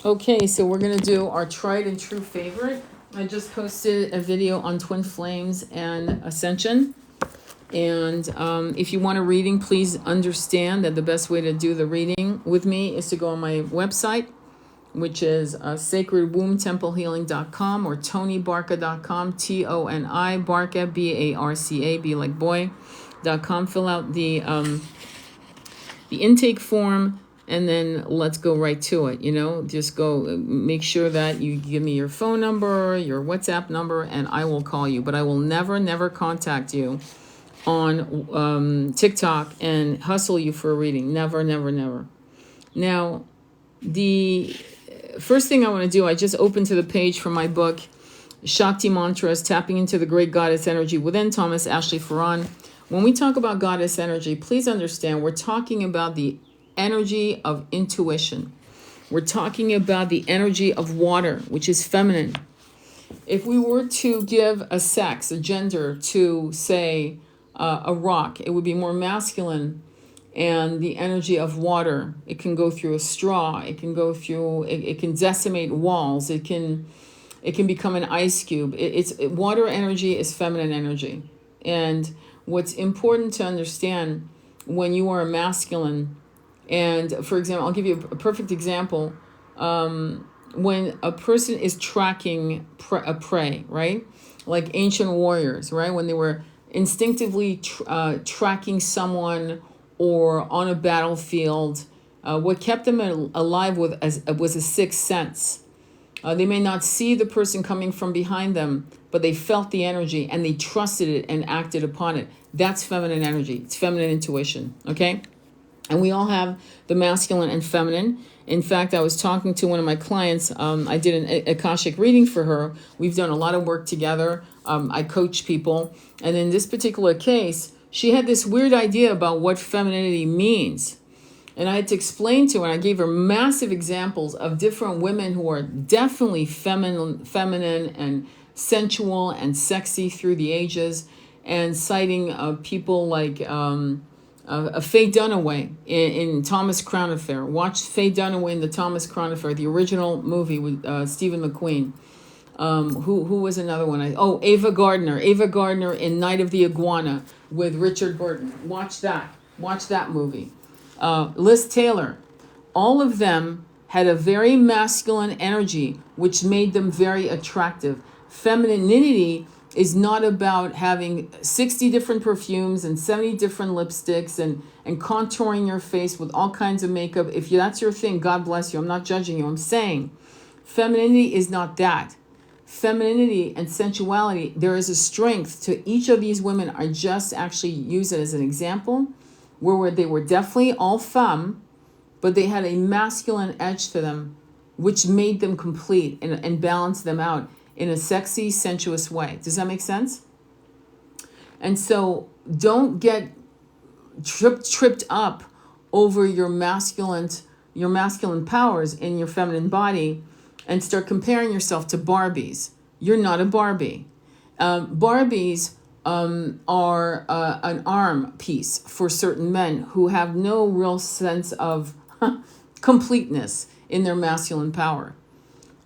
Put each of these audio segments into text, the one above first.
Okay, so we're going to do our tried and true favorite. I just posted a video on twin flames and ascension. And if you want a reading, please understand that the best way to do the reading with me is to go on my website, which is sacredwombtemplehealing.com or tonybarca.com, Toni Barca, Barca, B like boy.com. Fill out the intake form, and then let's go right to it. Just go make sure that you give me your phone number, your WhatsApp number, and I will call you. But I will never contact you on TikTok and hustle you for a reading. Never. Now, the first thing I want to do, I just opened to the page from my book, Shakti Mantras, Tapping into the Great Goddess Energy within, Thomas Ashley Farron. When we talk about goddess energy, please understand we're talking about the energy of intuition. We're talking about the energy of water, which is feminine. If we were to give a sex, a gender to, say, a rock, it would be more masculine. And the energy of water, it can go through a straw, it can go through, it can decimate walls, it can become an ice cube. Water energy is feminine energy. And what's important to understand when you are a masculine, and for example, I'll give you a perfect example. When a person is tracking a prey, right? Like ancient warriors, right? When they were instinctively tracking someone or on a battlefield, what kept them alive was a sixth sense. They may not see the person coming from behind them, but they felt the energy and they trusted it and acted upon it. That's feminine energy. It's feminine intuition, okay? And we all have the masculine and feminine. In fact, I was talking to one of my clients. I did an Akashic reading for her. We've done a lot of work together. I coach people. And in this particular case, she had this weird idea about what femininity means. And I had to explain to her, and I gave her massive examples of different women who are definitely feminine and sensual and sexy through the ages, and citing people like Faye Dunaway in Thomas Crown Affair. Watch Faye Dunaway in the Thomas Crown Affair, the original movie with Stephen McQueen. Who was another one? Ava Gardner in Night of the Iguana with Richard Burton. Watch that movie. Liz Taylor. All of them had a very masculine energy, which made them very attractive. Femininity is not about having 60 different perfumes and 70 different lipsticks and contouring your face with all kinds of makeup. If that's your thing, God bless you. I'm not judging you. I'm saying femininity is not that. Femininity and sensuality, there is a strength to each of these women. I just actually use it as an example where they were definitely all femme, but they had a masculine edge to them, which made them complete and balanced them out in a sexy, sensuous way. Does that make sense? And so don't get tripped up over your masculine powers in your feminine body and start comparing yourself to Barbies. You're not a Barbie. Barbies are an arm piece for certain men who have no real sense of completeness in their masculine power.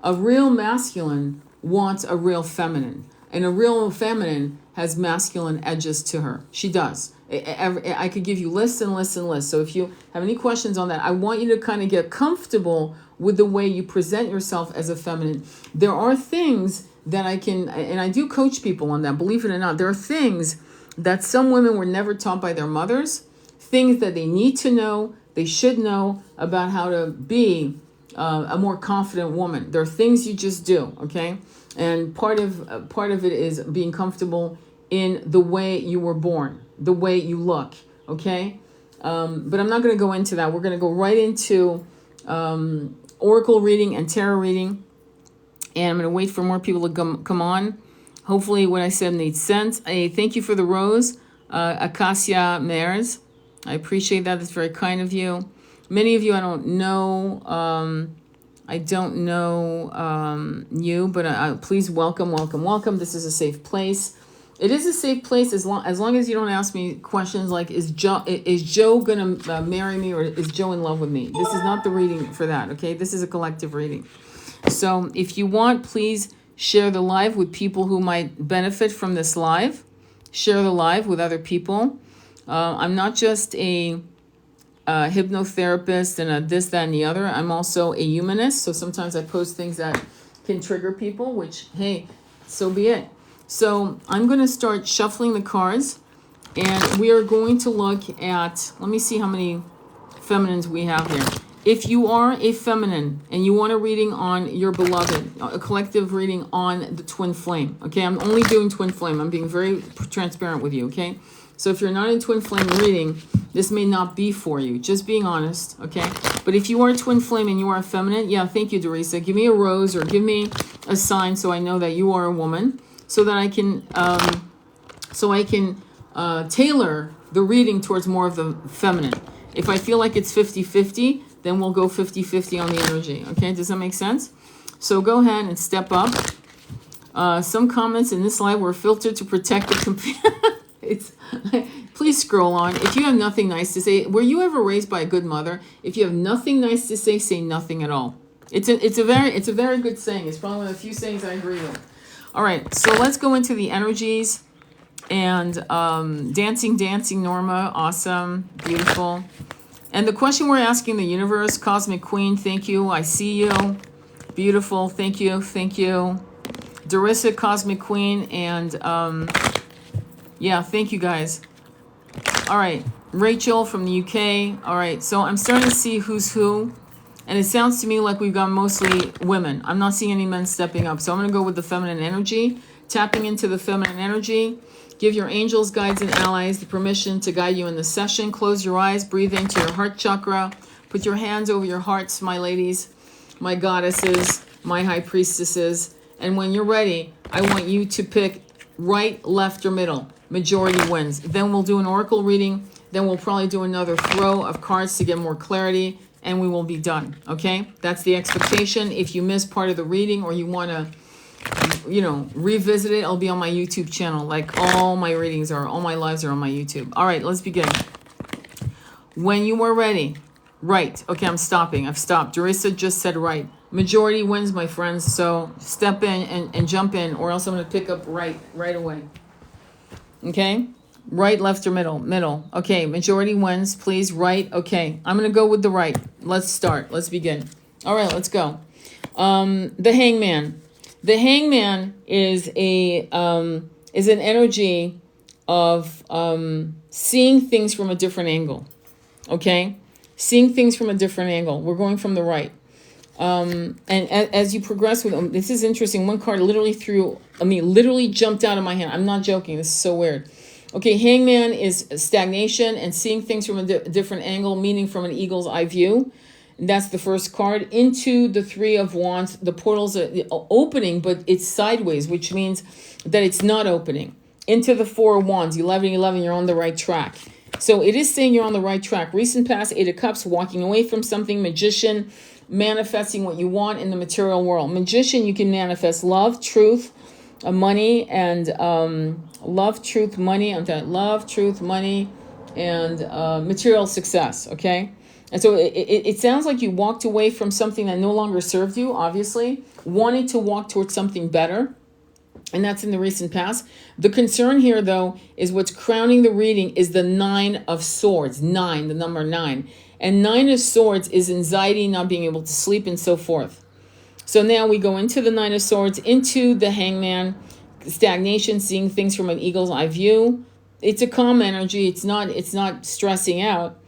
A real masculine wants a real feminine, and a real feminine has masculine edges to her. She does. I could give you lists and lists and lists. So if you have any questions on that, I want you to kind of get comfortable with the way you present yourself as a feminine. There are things that I can, and I do coach people on that, believe it or not. There are things that some women were never taught by their mothers, things that they need to know, they should know about how to be a more confident woman. There are things you just do, okay? And part of it is being comfortable in the way you were born, the way you look, okay? But I'm not going to go into that. We're going to go right into oracle reading and tarot reading. And I'm going to wait for more people to come on. Hopefully what I said made sense. Thank you for the rose, Acacia Mares. I appreciate that. That's very kind of you. Many of you I don't know. You, but please welcome. This is a safe place. It is a safe place as long as you don't ask me questions like, is Joe gonna marry me, or is Joe in love with me? This is not the reading for that, okay? This is a collective reading. So if you want, please share the live with people who might benefit from this live. Share the live with other people. I'm not just a hypnotherapist and a this, that, and the other. I'm also a humanist. So sometimes I post things that can trigger people, which, hey, so be it. So I'm going to start shuffling the cards, and we are going to look at, let me see how many feminines we have here. If you are a feminine and you want a reading on your beloved, a collective reading on the twin flame, okay? I'm only doing twin flame. I'm being very transparent with you, okay? So if you're not in twin flame reading, this may not be for you. Just being honest, okay? But if you are a twin flame and you are a feminine, yeah, thank you, Dorisa. Give me a rose or give me a sign so I know that you are a woman, so that I can tailor the reading towards more of the feminine. If I feel like it's 50-50, then we'll go 50-50 on the energy. Okay, does that make sense? So go ahead and step up. Some comments in this live were filtered to protect the computer. Please scroll on. If you have nothing nice to say, were you ever raised by a good mother? If you have nothing nice to say nothing at all. It's a very good saying. It's probably one of the few sayings I agree with. All right, so let's go into the energies. And dancing Norma, awesome, beautiful. And the question we're asking the universe, Cosmic Queen, thank you, I see you, beautiful, thank you. Dorissa, Cosmic Queen, and yeah, thank you guys. All right, Rachel from the UK. All right, so I'm starting to see who's who, and it sounds to me like we've got mostly women. I'm not seeing any men stepping up, so I'm going to go with the feminine energy, tapping into the feminine energy. Give your angels, guides, and allies the permission to guide you in the session. Close your eyes, breathe into your heart chakra. Put your hands over your hearts, my ladies, my goddesses, my high priestesses. And when you're ready, I want you to pick right, left, or middle. Majority wins. Then we'll do an oracle reading. Then we'll probably do another throw of cards to get more clarity, and we will be done. Okay? That's the expectation. If you miss part of the reading or you want to revisit it, I'll be on my YouTube channel. Like all my readings are, all my lives are on my YouTube. All right, let's begin. When you are ready, right. Okay, I'm stopping. I've stopped. Dorissa just said right. Majority wins, my friends. So step in and jump in, or else I'm going to pick up right away. Okay? Right, left, or middle. Okay, majority wins, please. Right. Okay, I'm going to go with the right. Let's start. Let's begin. All right, let's go. The Hangman. The Hangman is an energy of seeing things from a different angle. Okay, seeing things from a different angle. We're going from the right, and as you progress with them, this is interesting. One card literally jumped out of my hand. I'm not joking. This is so weird. Okay, Hangman is stagnation and seeing things from a different angle, meaning from an eagle's eye view. That's the first card. Into the Three of Wands, the portal's opening, but it's sideways, which means that it's not opening. Into the Four of Wands, 11, you're on the right track. So it is saying you're on the right track. Recent past, Eight of Cups, walking away from something. Magician, manifesting what you want in the material world. Magician, you can manifest love, truth, money, and love, truth, money, and material success, okay? And so it sounds like you walked away from something that no longer served you, obviously, wanting to walk towards something better. And that's in the recent past. The concern here, though, is what's crowning the reading is the Nine of Swords. 9, the number 9. And 9 of Swords is anxiety, not being able to sleep, and so forth. So now we go into the Nine of Swords, into the Hangman, stagnation, seeing things from an eagle's eye view. It's a calm energy. It's not stressing out.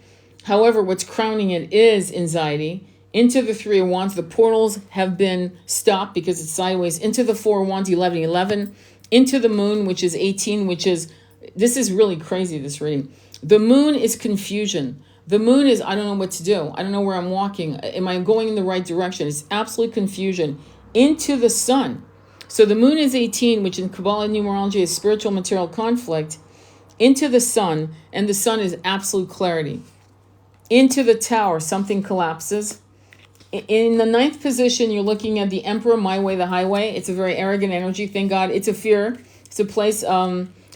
However, what's crowning it is anxiety. Into the Three of Wands, the portals have been stopped because it's sideways. Into the Four of Wands, 11. Into the Moon, which is 18, this is really crazy, this reading. The Moon is confusion. The Moon is, I don't know what to do. I don't know where I'm walking. Am I going in the right direction? It's absolute confusion. Into the Sun. So the Moon is 18, which in Kabbalah numerology is spiritual material conflict. Into the Sun, and the Sun is absolute clarity. Into the Tower, something collapses. In the 9th position, you're looking at the Emperor, my way, the highway. It's a very arrogant energy, thank God. It's a fear. It's a place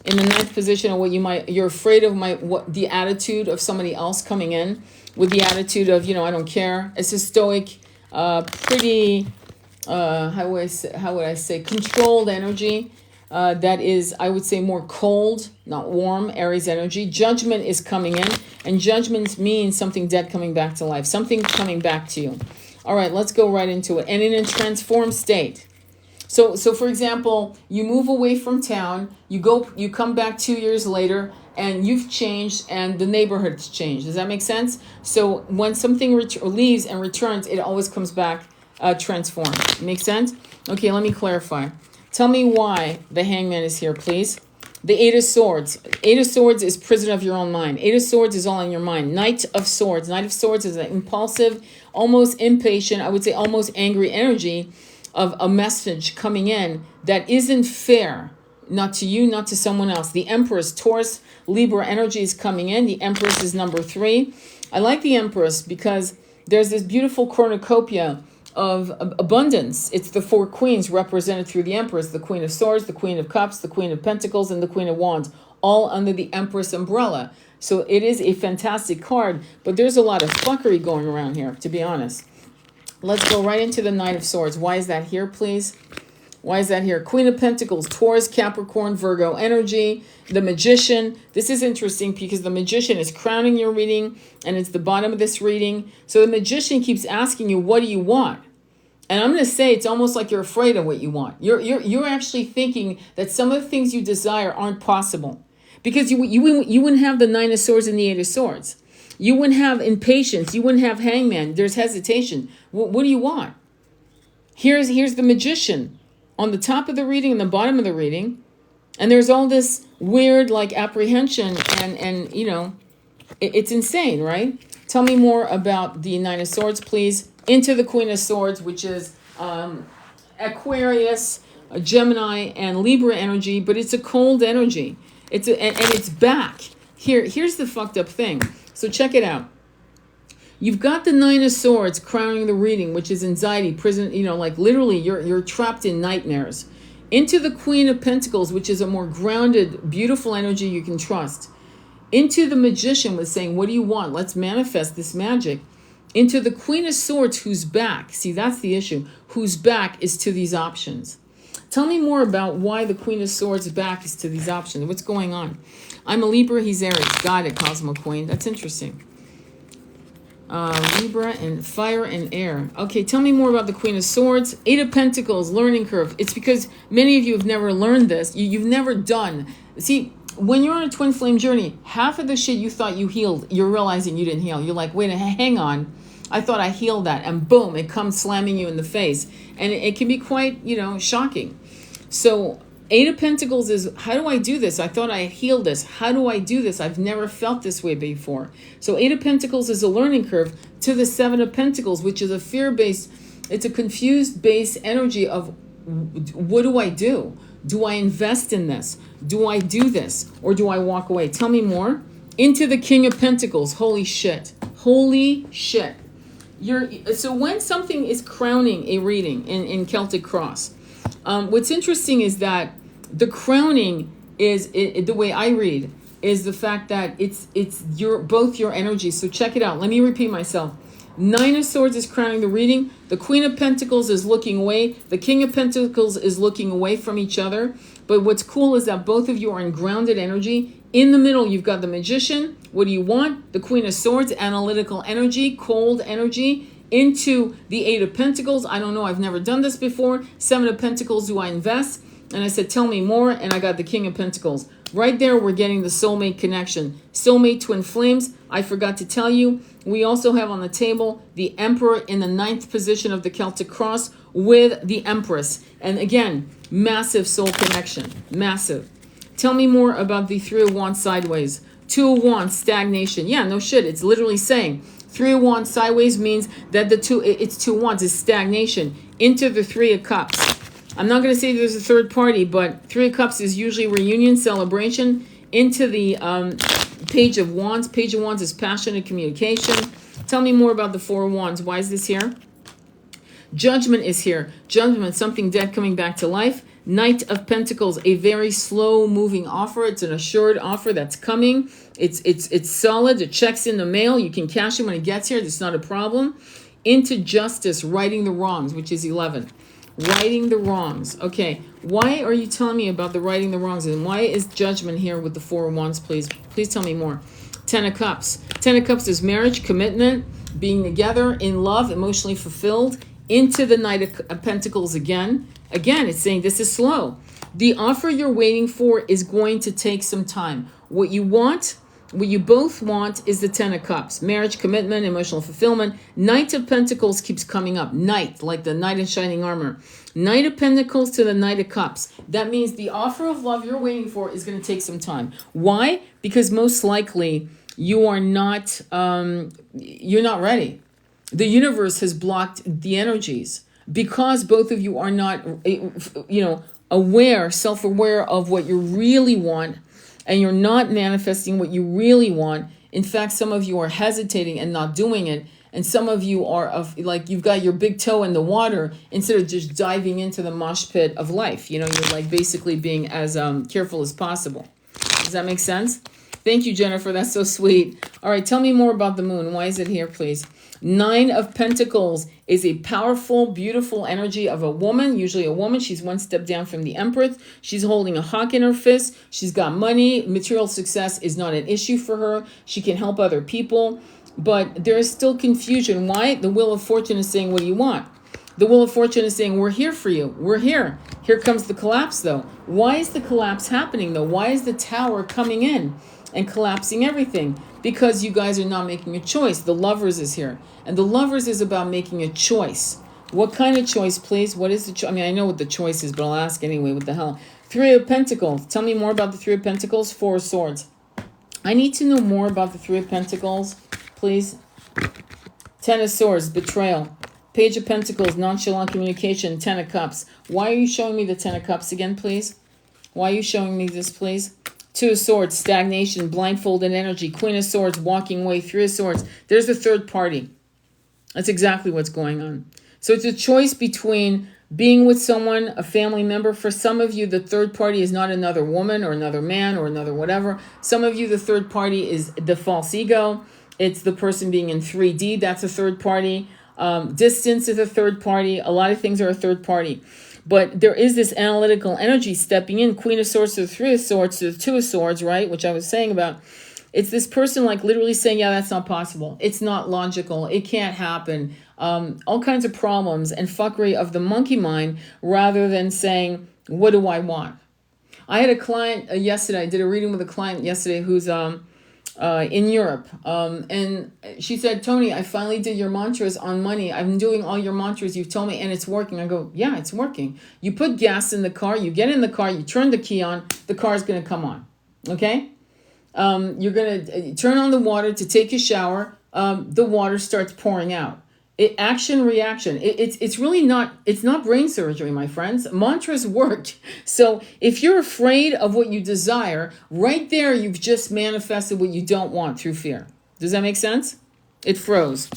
in the ninth position of what you're afraid of the attitude of somebody else coming in with the attitude of, I don't care. It's a stoic, pretty, how would I say, controlled energy. That is, I would say, more cold, not warm, Aries energy. Judgment is coming in, and judgment means something dead coming back to life, something coming back to you. All right, let's go right into it. And in a transformed state. So for example, you move away from town, you come back 2 years later, and you've changed, and the neighborhood's changed. Does that make sense? So when something leaves and returns, it always comes back transformed. Make sense? Okay, let me clarify. Tell me why the Hangman is here, please. The Eight of Swords. Eight of Swords is prison of your own mind. Eight of Swords is all in your mind. Knight of Swords. Knight of Swords is an impulsive, almost impatient, I would say almost angry energy of a message coming in that isn't fair. Not to you, not to someone else. The Empress, Taurus, Libra energy is coming in. The Empress is number 3. I like the Empress because there's this beautiful cornucopia of abundance. It's the 4 queens represented through the Empress, the Queen of Swords, the Queen of Cups, the Queen of Pentacles, and the Queen of Wands, all under the Empress umbrella. So it is a fantastic card, but there's a lot of fuckery going around here, to be honest. Let's go right into the Knight of Swords. Why is that here, please? Why is that here? Queen of Pentacles, Taurus, Capricorn, Virgo energy, the Magician. This is interesting because the Magician is crowning your reading, and it's the bottom of this reading. So the Magician keeps asking you, what do you want? And I'm going to say it's almost like you're afraid of what you want. You're actually thinking that some of the things you desire aren't possible. Because you wouldn't have the Nine of Swords and the Eight of Swords. You wouldn't have impatience. You wouldn't have Hangman. There's hesitation. What do you want? Here's the Magician on the top of the reading and the bottom of the reading. And there's all this weird like apprehension and it's insane, right? Tell me more about the Nine of Swords, please. Into the Queen of Swords, which is Aquarius, Gemini, and Libra energy, but it's a cold energy. And it's back. Here's the fucked up thing. So check it out. You've got the Nine of Swords crowning the reading, which is anxiety, prison, like literally you're trapped in nightmares. Into the Queen of Pentacles, which is a more grounded, beautiful energy you can trust. Into the Magician with saying, what do you want? Let's manifest this magic. Into the Queen of Swords, who's back. See, that's the issue. Who's back is to these options. Tell me more about why the Queen of Swords back is to these options. What's going on? I'm a Libra, he's Aries. Got it, Cosmo Queen. That's interesting. Libra and fire and air. Okay, tell me more about the Queen of Swords. Eight of Pentacles, learning curve. It's because many of you have never learned this. You've never done. See, when you're on a twin flame journey, half of the shit you thought you healed, you're realizing you didn't heal. You're like, wait, hang on. I thought I healed that. And boom, it comes slamming you in the face. And it can be quite, shocking. So Eight of Pentacles is, how do I do this? I thought I healed this. How do I do this? I've never felt this way before. So Eight of Pentacles is a learning curve to the Seven of Pentacles, which is a fear-based, it's a confused base energy of what do I do? Do I invest in this? Do I do this? Or do I walk away? Tell me more. Into the King of Pentacles. Holy shit. Holy shit. So when something is crowning a reading in Celtic Cross, what's interesting is that the crowning is, the way I read, is the fact that it's both your energy. So check it out. Let me repeat myself. Nine of Swords is crowning the reading. The Queen of Pentacles is looking away. The King of Pentacles is looking away from each other. But what's cool is that both of you are in grounded energy. In the middle, you've got the Magician. What do you want? The Queen of Swords, analytical energy, cold energy. Into the Eight of Pentacles. I don't know. I've never done this before. Seven of Pentacles. Do I invest? And I said, tell me more. And I got the King of Pentacles. Right there, we're getting the soulmate connection. Soulmate twin flames. I forgot to tell you. We also have on the table the Emperor in the 9th position of the Celtic Cross with the Empress. And again, massive soul connection. Massive. Tell me more about the Three of Wands sideways. Two of Wands, stagnation. Yeah, no shit. It's literally saying Three of Wands sideways means that it's Two of Wands is stagnation. Into the Three of Cups. I'm not going to say there's a third party, but Three of Cups is usually reunion, celebration. Into the Page of Wands. Page of Wands is passionate communication. Tell me more about the Four of Wands. Why is this here? Judgment is here. Judgment, something dead coming back to life. Knight of Pentacles, a very slow moving offer. It's an assured offer that's coming. It's solid. The check's in the mail. You can cash it when it gets here. It's not a problem. Into Justice, righting the wrongs, which is 11. Righting the wrongs. Okay, why are you telling me about the righting the wrongs? And why is Judgment here with the Four of Wands, please? Please tell me more. Ten of Cups. Ten of Cups is marriage, commitment, being together, in love, emotionally fulfilled. Into the Knight of Pentacles again. Again, it's saying this is slow. The offer you're waiting for is going to take some time. What you want, what you both want, is the Ten of Cups. Marriage, commitment, emotional fulfillment. Knight of Pentacles keeps coming up. Knight, like the knight in shining armor. Knight of Pentacles to the Knight of Cups. That means the offer of love you're waiting for is going to take some time. Why? Because most likely you are not, you're not ready. The universe has blocked the energies because both of you are not, aware, self-aware of what you really want, and you're not manifesting what you really want. In fact, some of you are hesitating and not doing it. And some of you are like, you've got your big toe in the water instead of just diving into the mosh pit of life. You're like basically being as careful as possible. Does that make sense? Thank you, Jennifer. That's so sweet. All right, tell me more about the moon. Why is it here, please? Nine of Pentacles is a powerful, beautiful energy of a woman, usually a woman. She's one step down from the Empress. She's holding a hawk in her fist. She's got money. Material success is not an issue for her. She can help other people, but there is still confusion. Why? The Wheel of Fortune is saying, what do you want? The Wheel of Fortune is saying, we're here for you. We're here. Here comes the collapse, though. Why is the collapse happening, though? Why is the Tower coming in and collapsing everything? Because you guys are not making a choice. The Lovers is here. And the Lovers is about making a choice. What kind of choice, please? What is the choice? I mean, I know what the choice is, but I'll ask anyway. What the hell? Three of Pentacles. Tell me more about the Three of Pentacles. Four of Swords. I need to know more about the Three of Pentacles, please. Ten of Swords. Betrayal. Page of Pentacles. Nonchalant communication. Ten of Cups. Why are you showing me the Ten of Cups again, please? Why are you showing me this, please? Two of Swords. Stagnation. Blindfolded energy. Queen of Swords. Walking away. Three of Swords. There's the third party. That's exactly what's going on. So it's a choice between being with someone, a family member. For some of you, the third party is not another woman or another man or another whatever. Some of you, the third party is the false ego. It's the person being in 3D. That's a third party. Distance is a third party. A lot of things are a third party. But there is this analytical energy stepping in. Queen of Swords to the Three of Swords to the Two of Swords, right? Which I was saying about. It's this person like literally saying, yeah, that's not possible. It's not logical. It can't happen. All kinds of problems and fuckery of the monkey mind rather than saying, what do I want? I had a client yesterday. I did a reading with a client yesterday who's in Europe. And she said, Tony, I finally did your mantras on money. I'm doing all your mantras you've told me and it's working. I go, yeah, it's working. You put gas in the car. You get in the car. You turn the key on. The car is going to come on. Okay? You're going to turn on the water to take a shower. The water starts pouring out. Action, reaction. It's really not, it's not brain surgery, my friends. Mantras work. So if you're afraid of what you desire, right there, you've just manifested what you don't want through fear. Does that make sense? It froze.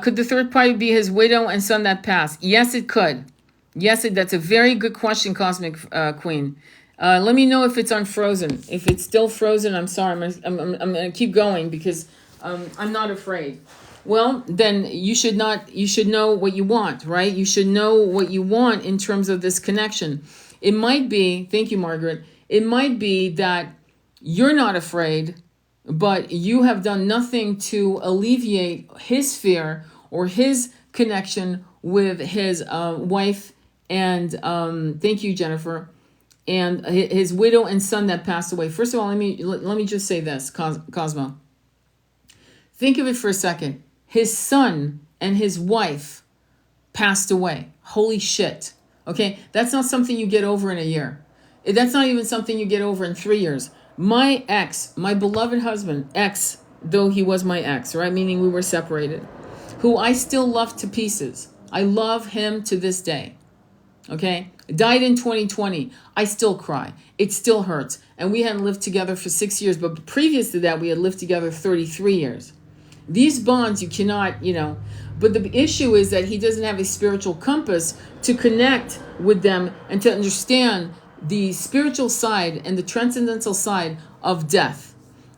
Could the third party be his widow and son that passed? Yes, it could. Yes, that's a very good question, Cosmic Queen. Let me know if it's unfrozen. If it's still frozen, I'm sorry. I'm going to keep going because I'm not afraid. Well, then you should know what you want, right? You should know what you want in terms of this connection. It might be, thank you, Margaret. It might be that you're not afraid, but you have done nothing to alleviate his fear or his connection with his wife. And thank you, Jennifer. And his widow and son that passed away. First of all, let me just say this, Cosmo. Think of it for a second. His son and his wife passed away. Holy shit. Okay? That's not something you get over in a year. That's not even something you get over in 3 years. My ex, my beloved husband, ex, though he was my ex, right? Meaning we were separated, who I still love to pieces. I love him to this day. Okay? Died in 2020. I still cry. It still hurts. And we hadn't lived together for 6 years. But previous to that, we had lived together 33 years. These bonds you cannot, but the issue is that he doesn't have a spiritual compass to connect with them and to understand the spiritual side and the transcendental side of death,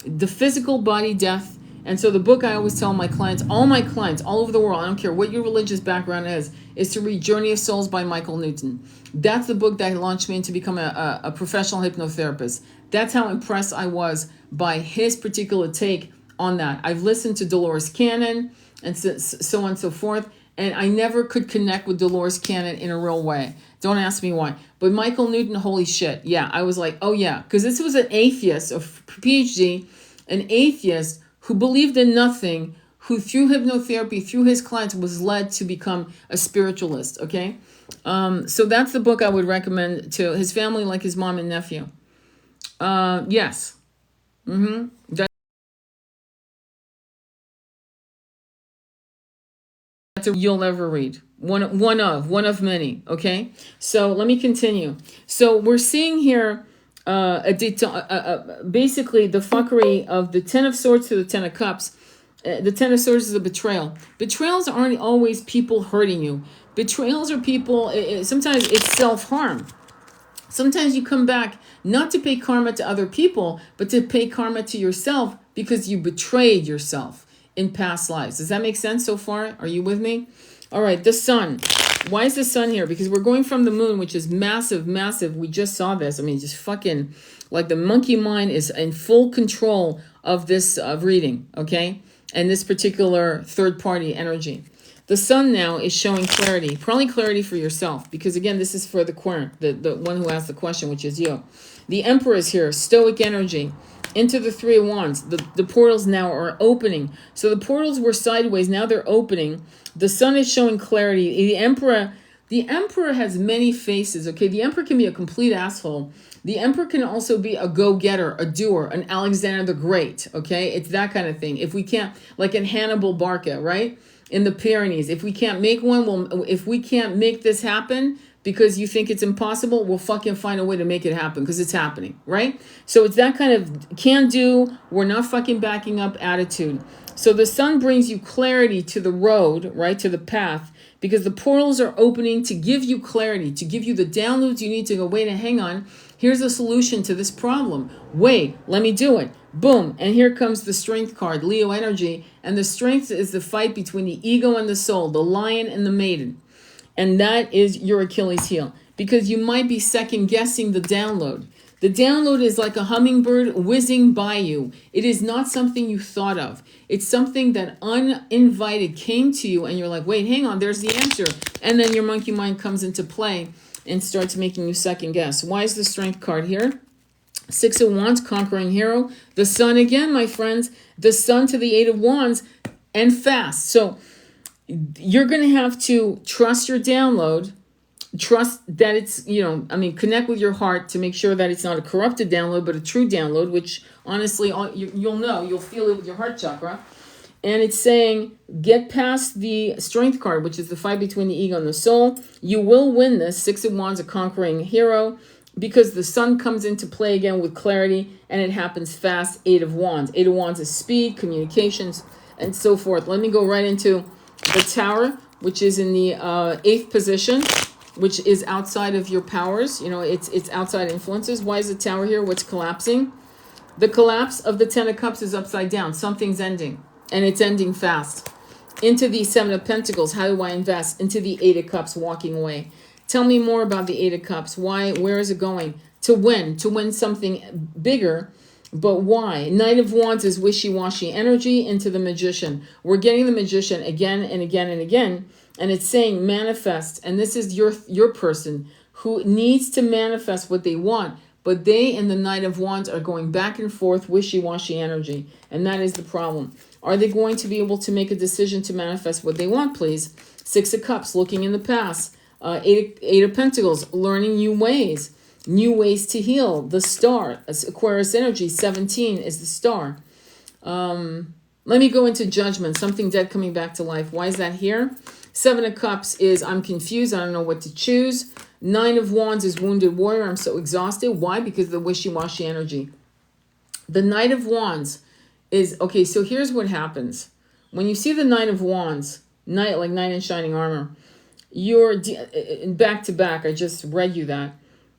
the physical body death. And so the book I always tell my clients all over the world, I don't care what your religious background is to read Journey of Souls by Michael Newton. That's the book that launched me to become a professional hypnotherapist. That's how impressed I was by his particular take on that. I've listened to Dolores Cannon and so on and so forth, and I never could connect with Dolores Cannon in a real way. Don't ask me why. But Michael Newton, holy shit. Yeah, I was like, oh yeah. Because this was an atheist, a PhD, an atheist who believed in nothing, who through hypnotherapy, through his clients, was led to become a spiritualist, okay? So that's the book I would recommend to his family, like his mom and nephew. Yes. That's you'll ever read. One of many, okay? So let me continue. So we're seeing here basically the fuckery of the Ten of Swords to the Ten of Cups. The Ten of Swords is a betrayal. Betrayals aren't always people hurting you. Betrayals are people, sometimes it's self-harm. Sometimes you come back not to pay karma to other people, but to pay karma to yourself because you betrayed yourself in past lives. Does that make sense so far? Are you with me? All right, the sun. Why is the sun here? Because we're going from the moon, which is massive, massive. We just saw this. I mean, just fucking, like the monkey mind is in full control of this reading, okay? And this particular third-party energy. The sun now is showing clarity, probably clarity for yourself, because again, this is for the one who asked the question, which is you. The Emperor is here, stoic energy, into the Three of Wands. The portals now are opening. So the portals were sideways, now they're opening. The sun is showing clarity. The Emperor has many faces, okay? The Emperor can be a complete asshole. The Emperor can also be a go-getter, a doer, an Alexander the Great, okay? It's that kind of thing. If we can't, like in Hannibal Barca, right? In the Pyrenees, if we can't make if we can't make this happen because you think it's impossible, we'll fucking find a way to make it happen because it's happening, right? So it's that kind of can do, we're not fucking backing up attitude. So the sun brings you clarity to the road, right, to the path, because the portals are opening to give you clarity, to give you the downloads you need to go, wait, hang on, here's a solution to this problem. Wait, let me do it. Boom. And here comes the strength card, Leo energy. And the strength is the fight between the ego and the soul, the lion and the maiden. And that is your Achilles heel, because you might be second guessing the download. The download is like a hummingbird whizzing by you. It is not something you thought of. It's something that uninvited came to you and you're like, wait, hang on, there's the answer. And then your monkey mind comes into play and starts making you second guess. Why is the strength card here? Six of Wands, conquering hero. The sun again, my friends. The sun to the Eight of Wands and fast. So you're going to have to trust your download. Trust that it's, connect with your heart to make sure that it's not a corrupted download, but a true download, which honestly, you'll feel it with your heart chakra. And it's saying, get past the strength card, which is the fight between the ego and the soul. You will win this. Six of Wands, a conquering hero, because the sun comes into play again with clarity, and it happens fast. Eight of Wands. Eight of Wands is speed, communications, and so forth. Let me go right into the Tower, which is in the 8th position, which is outside of your powers. It's outside influences. Why is the Tower here? What's collapsing? The collapse of the Ten of Cups is upside down. Something's ending, and it's ending fast. Into the Seven of Pentacles. How do I invest? Into the Eight of Cups, walking away. Tell me more about the Eight of Cups. Why? Where is it going? To win something bigger. But why? Knight of Wands is wishy-washy energy into the Magician. We're getting the Magician again and again and again. And it's saying manifest. And this is your person who needs to manifest what they want. But they and the Knight of Wands are going back and forth, wishy-washy energy. And that is the problem. Are they going to be able to make a decision to manifest what they want, please? Six of Cups, looking in the past. Eight of Pentacles, learning new ways to heal. The Star, Aquarius energy, 17 is the Star. Let me go into Judgment, something dead coming back to life. Why is that here? Seven of Cups is I'm confused, I don't know what to choose. Nine of Wands is wounded warrior, I'm so exhausted. Why? Because of the wishy-washy energy. The Knight of Wands is, okay, so here's what happens. when you see the Knight of Wands, like knight in shining armor, you're back to back. I just read you that.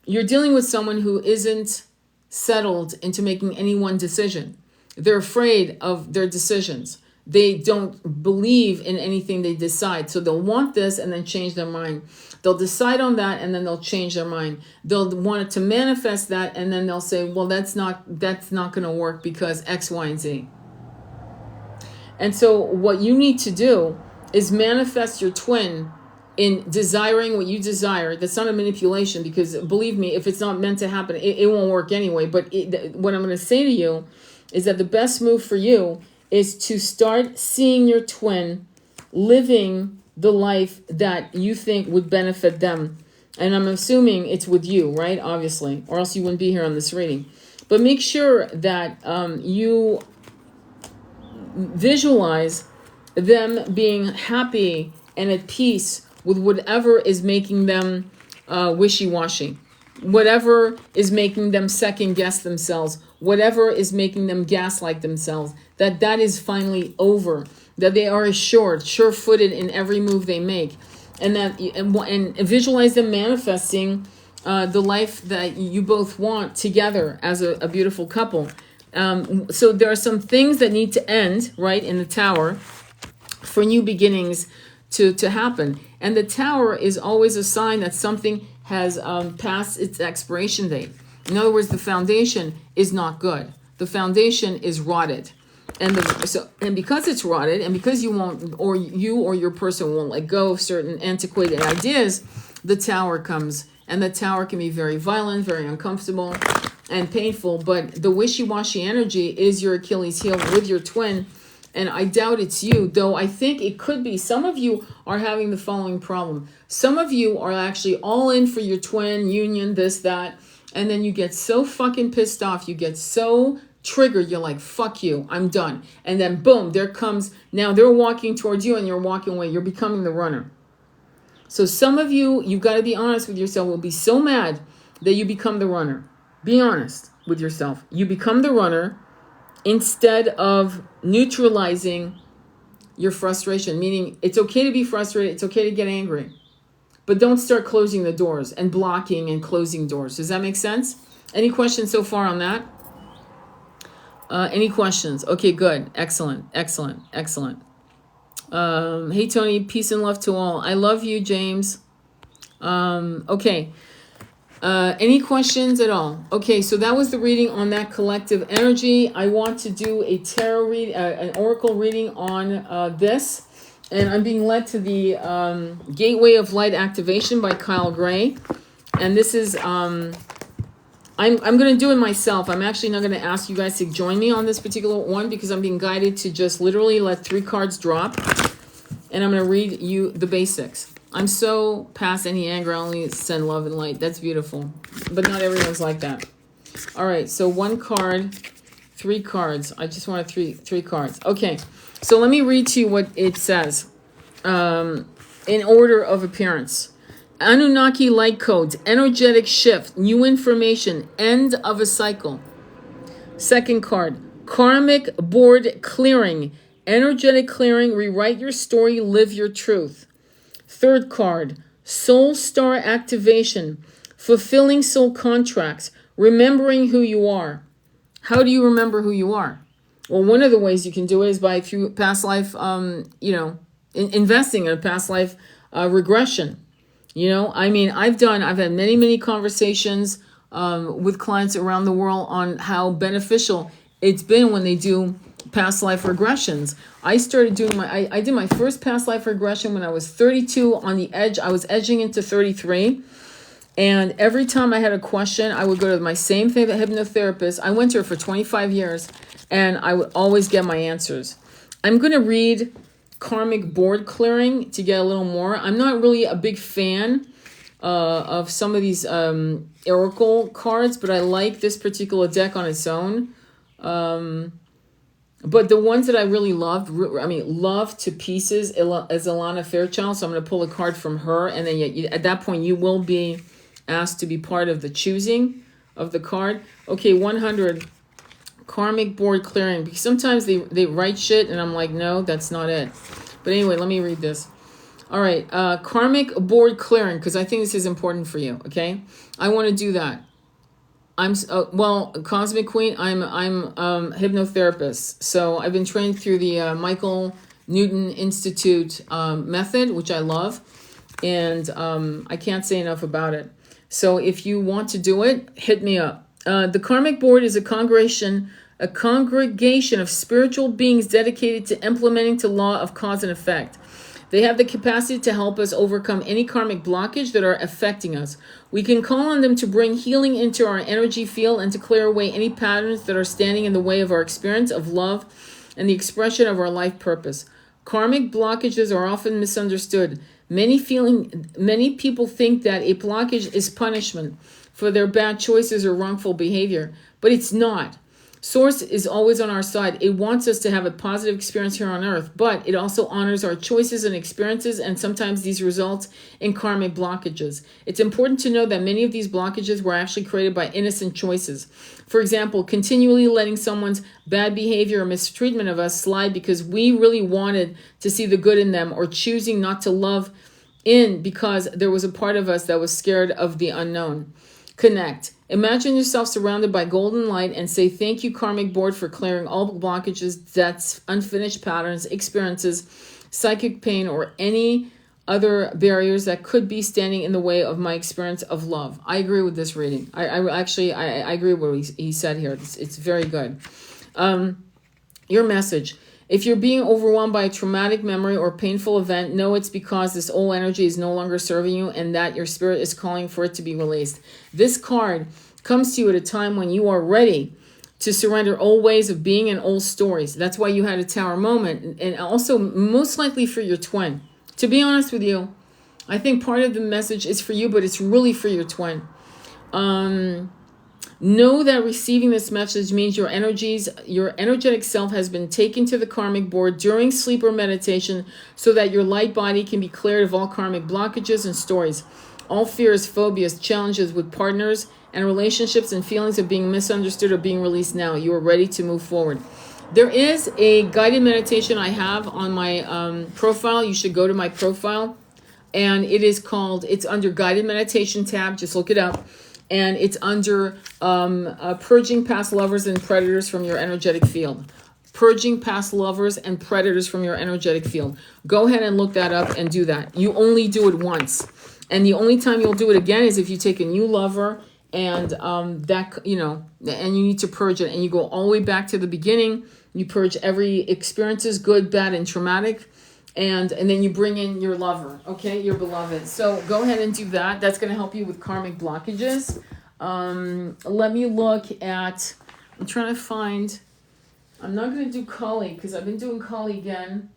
You're dealing with someone who isn't settled into making any one decision. They're afraid of their decisions. They don't believe in anything they decide. So they'll want this and then change their mind. They'll decide on that and then they'll change their mind. They'll want it to manifest that and then they'll say, well, that's not going to work because X, Y, and Z. And so what you need to do is manifest your twin in desiring what you desire. That's not a manipulation, because believe me, if it's not meant to happen, it won't work anyway. But what I'm going to say to you is that the best move for you is to start seeing your twin living the life that you think would benefit them. And I'm assuming it's with you, right? Obviously, or else you wouldn't be here on this reading. But make sure that you visualize them being happy and at peace with whatever is making them wishy-washy, whatever is making them second-guess themselves, whatever is making them gaslight themselves, that is finally over, that they are assured, sure-footed in every move they make, and visualize them manifesting the life that you both want together as a beautiful couple. So there are some things that need to end, right, in the Tower for new beginnings to happen. And the Tower is always a sign that something has passed its expiration date. In other words, the foundation is not good. The foundation is rotted. And because it's rotted, and because you won't, or you or your person won't let go of certain antiquated ideas, the Tower comes. And the Tower can be very violent, very uncomfortable, and painful. But the wishy-washy energy is your Achilles heel with your twin. And I doubt it's you, though I think it could be. Some of you are having the following problem. Some of you are actually all in for your twin, union, this, that. And then you get so fucking pissed off. You get so triggered. You're like, fuck you, I'm done. And then boom, there comes, now they're walking towards you and you're walking away. You're becoming the runner. So some of you, you've got to be honest with yourself, will be so mad that you become the runner. Be honest with yourself. You become the runner instead of neutralizing your frustration, meaning it's okay to be frustrated, it's okay to get angry, but don't start closing the doors and blocking and closing doors. Does that make sense? Any questions so far on that? Any questions? Okay, good. Excellent. Hey, Tony, peace and love to all. I love you, James. Okay. Any questions at all? Okay, so that was the reading on that collective energy. I want to do a tarot read, an oracle reading on this, and I'm being led to the Gateway of Light Activation by Kyle Gray, and this is I'm going to do it myself. I'm actually not going to ask you guys to join me on this particular one because I'm being guided to just literally let 3 cards drop, and I'm going to read you the basics. I'm so past any anger. I only send love and light. That's beautiful. But not everyone's like that. All right. So 1 card, 3 cards. I just wanted three cards. Okay. So let me read to you what it says in order of appearance. Anunnaki light codes, energetic shift, new information, end of a cycle. 2nd card, karmic board clearing, energetic clearing, rewrite your story, live your truth. 3rd card, soul star activation, fulfilling soul contracts, remembering who you are. How do you remember who you are? Well, one of the ways you can do it is by through past life, investing in a past life regression. I mean, I've had many conversations with clients around the world on how beneficial it's been when they do past life regressions. I started doing I did my first past life regression when I was 32 on the edge. I was edging into 33. And every time I had a question, I would go to my same hypnotherapist. I went to her for 25 years and I would always get my answers. I'm going to read karmic board clearing to get a little more. I'm not really a big fan of some of these oracle cards, but I like this particular deck on its own. But the ones that I really loved to pieces is Alana Fairchild. So I'm going to pull a card from her. And then at that point, you will be asked to be part of the choosing of the card. Okay, 100 Karmic board clearing. Because sometimes they write shit and I'm like, no, that's not it. But anyway, let me read this. All right, karmic board clearing, because I think this is important for you, okay? I want to do that. Well, Cosmic Queen, I'm hypnotherapist. So I've been trained through the Michael Newton Institute method, which I love. And I can't say enough about it. So if you want to do it, hit me up. The karmic board is a congregation of spiritual beings dedicated to implementing the law of cause and effect. They have the capacity to help us overcome any karmic blockage that are affecting us. We can call on them to bring healing into our energy field and to clear away any patterns that are standing in the way of our experience of love and the expression of our life purpose. Karmic blockages are often misunderstood. Many people think that a blockage is punishment for their bad choices or wrongful behavior, but it's not. Source is always on our side. It wants us to have a positive experience here on earth, but it also honors our choices and experiences, and sometimes these result in karmic blockages. It's important to know that many of these blockages were actually created by innocent choices. For example, continually letting someone's bad behavior or mistreatment of us slide because we really wanted to see the good in them, or choosing not to love in because there was a part of us that was scared of the unknown. Connect. Imagine yourself surrounded by golden light and say, thank you, karmic board, for clearing all blockages, debts, unfinished patterns, experiences, psychic pain, or any other barriers that could be standing in the way of my experience of love. I agree with this reading. I agree with what he said here. It's very good. Your message. If you're being overwhelmed by a traumatic memory or painful event, know it's because this old energy is no longer serving you and that your spirit is calling for it to be released. This card comes to you at a time when you are ready to surrender old ways of being and old stories. That's why you had a tower moment, and also most likely for your twin. To be honest with you, I think part of the message is for you, but it's really for your twin. Know that receiving this message means your energetic self has been taken to the karmic board during sleep or meditation so that your light body can be cleared of all karmic blockages and stories. All fears, phobias, challenges with partners and relationships and feelings of being misunderstood are being released now. You are ready to move forward. There is a guided meditation I have on my profile. You should go to my profile. And it's under guided meditation tab. Just look it up. And it's under purging past lovers and predators from your energetic field. Purging past lovers and predators from your energetic field. Go ahead and look that up and do that. You only do it once. And the only time you'll do it again is if you take a new lover and and you need to purge it. And you go all the way back to the beginning. You purge every experiences, good, bad, and traumatic. And then you bring in your lover, okay, your beloved. So go ahead and do that. That's going to help you with karmic blockages. Let me look at, I'm trying to find, I'm not going to do Kali because I've been doing Kali again.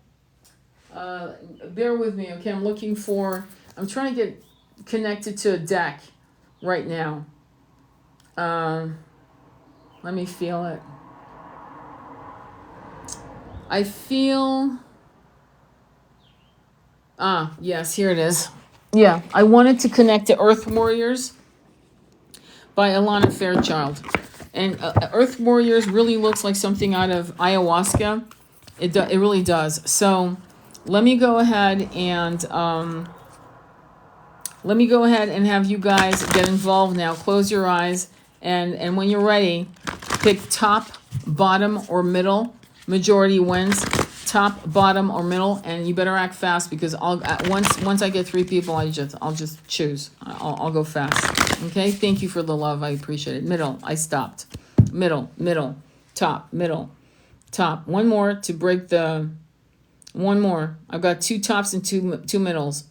Bear with me, okay? I'm trying to get connected to a deck right now. Let me feel it. I feel... yes, here it is. Yeah, I wanted to connect to Earth Warriors by Alana Fairchild. And Earth Warriors really looks like something out of ayahuasca. It really does. So let me go ahead and have you guys get involved now. Close your eyes, and when you're ready, pick top, bottom, or middle. Majority wins. Top, bottom, or middle, and you better act fast because once I get 3 people, I'll just choose. I'll go fast. Okay. Thank you for the love. I appreciate it. Middle. I stopped. Middle. Top. Middle. Top. One more to break the. One more. I've got 2 tops and two middles.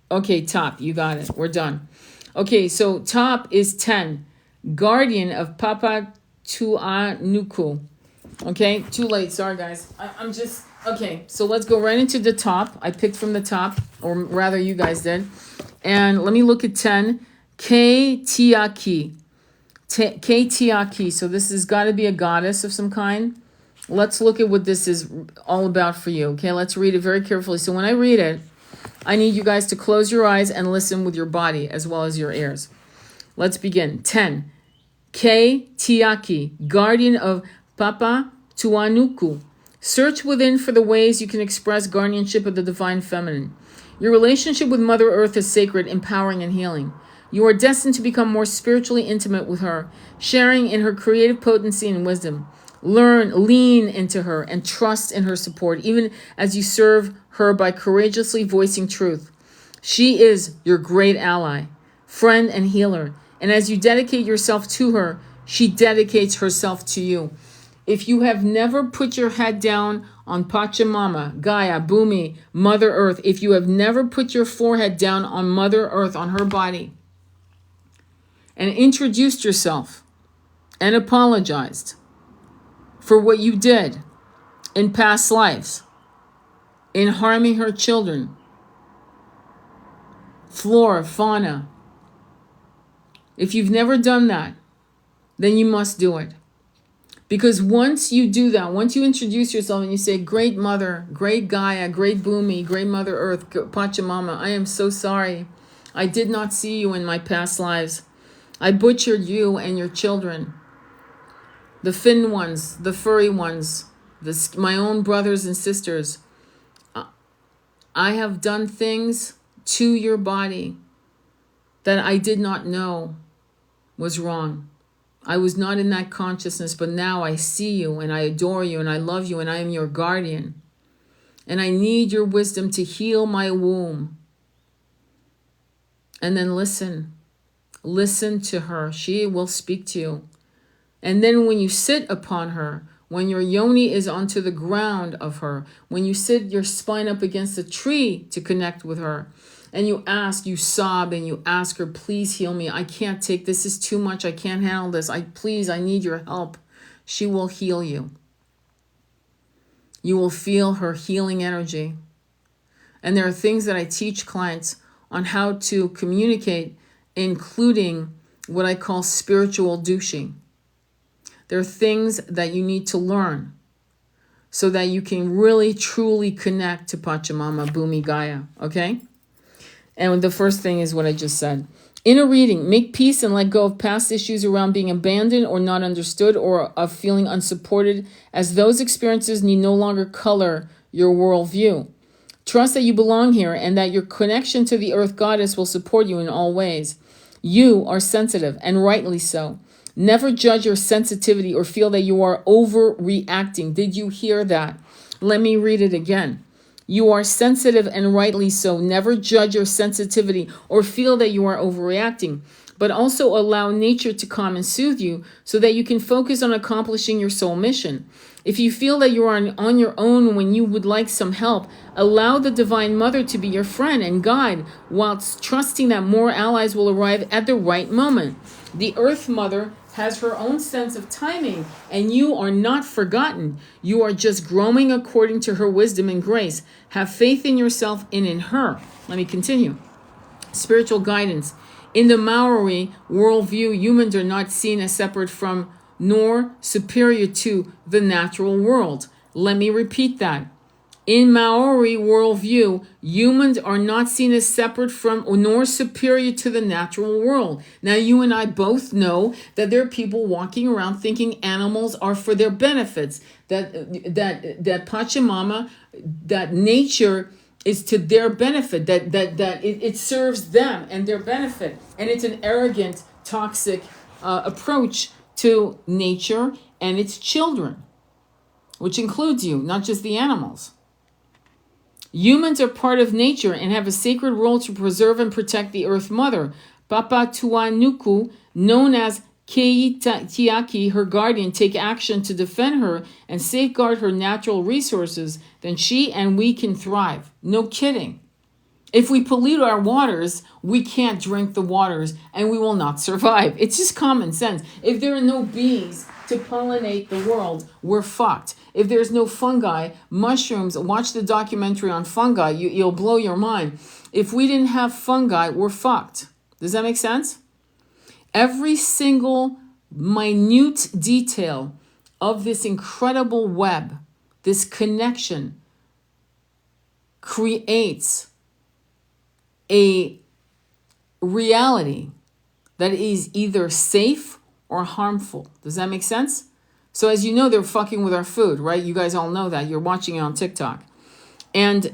Okay. Top. You got it. We're done. Okay. So top is 10. Guardian of Papa Tuanuku. Okay, too late. Sorry, guys. I'm just... Okay, so let's go right into the top. I picked from the top, or rather you guys did. And let me look at 10. K-Tiaki. K-Tiaki. So this has got to be a goddess of some kind. Let's look at what this is all about for you. Okay, let's read it very carefully. So when I read it, I need you guys to close your eyes and listen with your body as well as your ears. Let's begin. 10. Ke Tiaki, guardian of Papa Tuanuku. Search within for the ways you can express guardianship of the divine feminine. Your relationship with Mother Earth is sacred, empowering, and healing. You are destined to become more spiritually intimate with her, sharing in her creative potency and wisdom. Lean into her, and trust in her support, even as you serve her by courageously voicing truth. She is your great ally, friend, and healer. And as you dedicate yourself to her, she dedicates herself to you. If you have never put your head down on Pachamama, Gaia, Bhumi, Mother Earth, if you have never put your forehead down on Mother Earth, on her body, and introduced yourself and apologized for what you did in past lives, in harming her children, flora, fauna, if you've never done that, then you must do it. Because once you do that, once you introduce yourself and you say, great mother, great Gaia, great Bhumi, great Mother Earth, Pachamama, I am so sorry. I did not see you in my past lives. I butchered you and your children. The thin ones, the furry ones, my own brothers and sisters. I have done things to your body that I did not know was wrong. I was not in that consciousness, but now I see you and I adore you and I love you and I am your guardian. And I need your wisdom to heal my womb. And then listen. Listen to her. She will speak to you. And then when you sit upon her, when your yoni is onto the ground of her, when you sit your spine up against a tree to connect with her, and you sob and you ask her, please heal me. I can't take this. Is too much. I can't handle this. I need your help. She will heal you. You will feel her healing energy. And there are things that I teach clients on how to communicate, including what I call spiritual douching. There are things that you need to learn so that you can really, truly connect to Pachamama, Bhumi, Gaia, okay? And the first thing is what I just said. In a reading, make peace and let go of past issues around being abandoned or not understood or of feeling unsupported, as those experiences need no longer color your worldview. Trust that you belong here and that your connection to the Earth Goddess will support you in all ways. You are sensitive, and rightly so. Never judge your sensitivity or feel that you are overreacting. Did you hear that? Let me read it again. You are sensitive, and rightly so. Never judge your sensitivity or feel that you are overreacting, but also allow nature to calm and soothe you so that you can focus on accomplishing your soul mission. If you feel that you are on your own when you would like some help, allow the Divine Mother to be your friend and guide, whilst trusting that more allies will arrive at the right moment. The Earth Mother has her own sense of timing, and you are not forgotten. You are just growing according to her wisdom and grace. Have faith in yourself and in her. Let me continue. Spiritual guidance. In the Maori worldview, humans are not seen as separate from nor superior to the natural world. Let me repeat that. In Maori worldview, humans are not seen as separate from nor superior to the natural world. Now, you and I both know that there are people walking around thinking animals are for their benefits, that Pachamama, that nature is to their benefit, that it serves them and their benefit. And it's an arrogant, toxic approach to nature and its children, which includes you, not just the animals. Humans are part of nature and have a sacred role to preserve and protect the Earth Mother. Papa Tuanuku, known as Keitiaki, her guardian, take action to defend her and safeguard her natural resources, then she and we can thrive. No kidding. If we pollute our waters, we can't drink the waters and we will not survive. It's just common sense. If there are no bees to pollinate the world, we're fucked. If there's no fungi, mushrooms, watch the documentary on fungi, you'll blow your mind. If we didn't have fungi, we're fucked. Does that make sense? Every single minute detail of this incredible web, this connection, creates a reality that is either safe or harmful. Does that make sense? So as you know, they're fucking with our food, right? You guys all know that. You're watching it on TikTok. And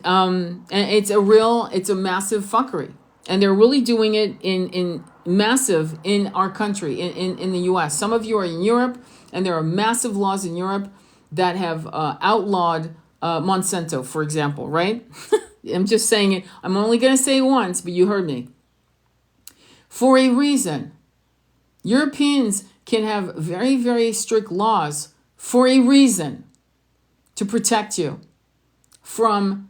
it's a massive fuckery. And they're really doing it in massive in our country, in the US. Some of you are in Europe, and there are massive laws in Europe that have outlawed Monsanto, for example, right? I'm just saying it. I'm only going to say it once, but you heard me. For a reason. Europeans can have very, very strict laws for a reason to protect you from,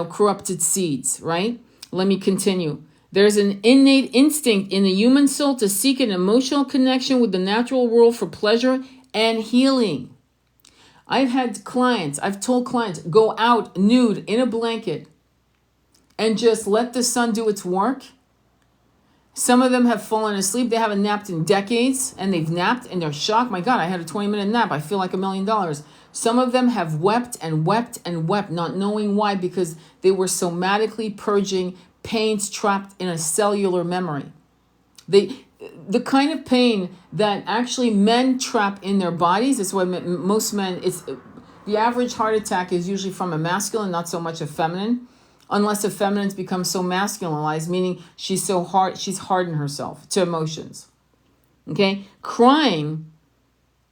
corrupted seeds, right? Let me continue. There's an innate instinct in the human soul to seek an emotional connection with the natural world for pleasure and healing. I've told clients, go out nude in a blanket and just let the sun do its work. Some of them have fallen asleep. They haven't napped in decades, and they've napped and they're shocked. My God, I had a 20-minute nap. I feel like $1 million. Some of them have wept and wept and wept, not knowing why, because they were somatically purging pains trapped in a cellular memory. The kind of pain that actually men trap in their bodies. That's why most men, the average heart attack is usually from a masculine, not so much a feminine. Unless a feminine's become so masculinized, meaning she's hardened herself to emotions. Okay? Crying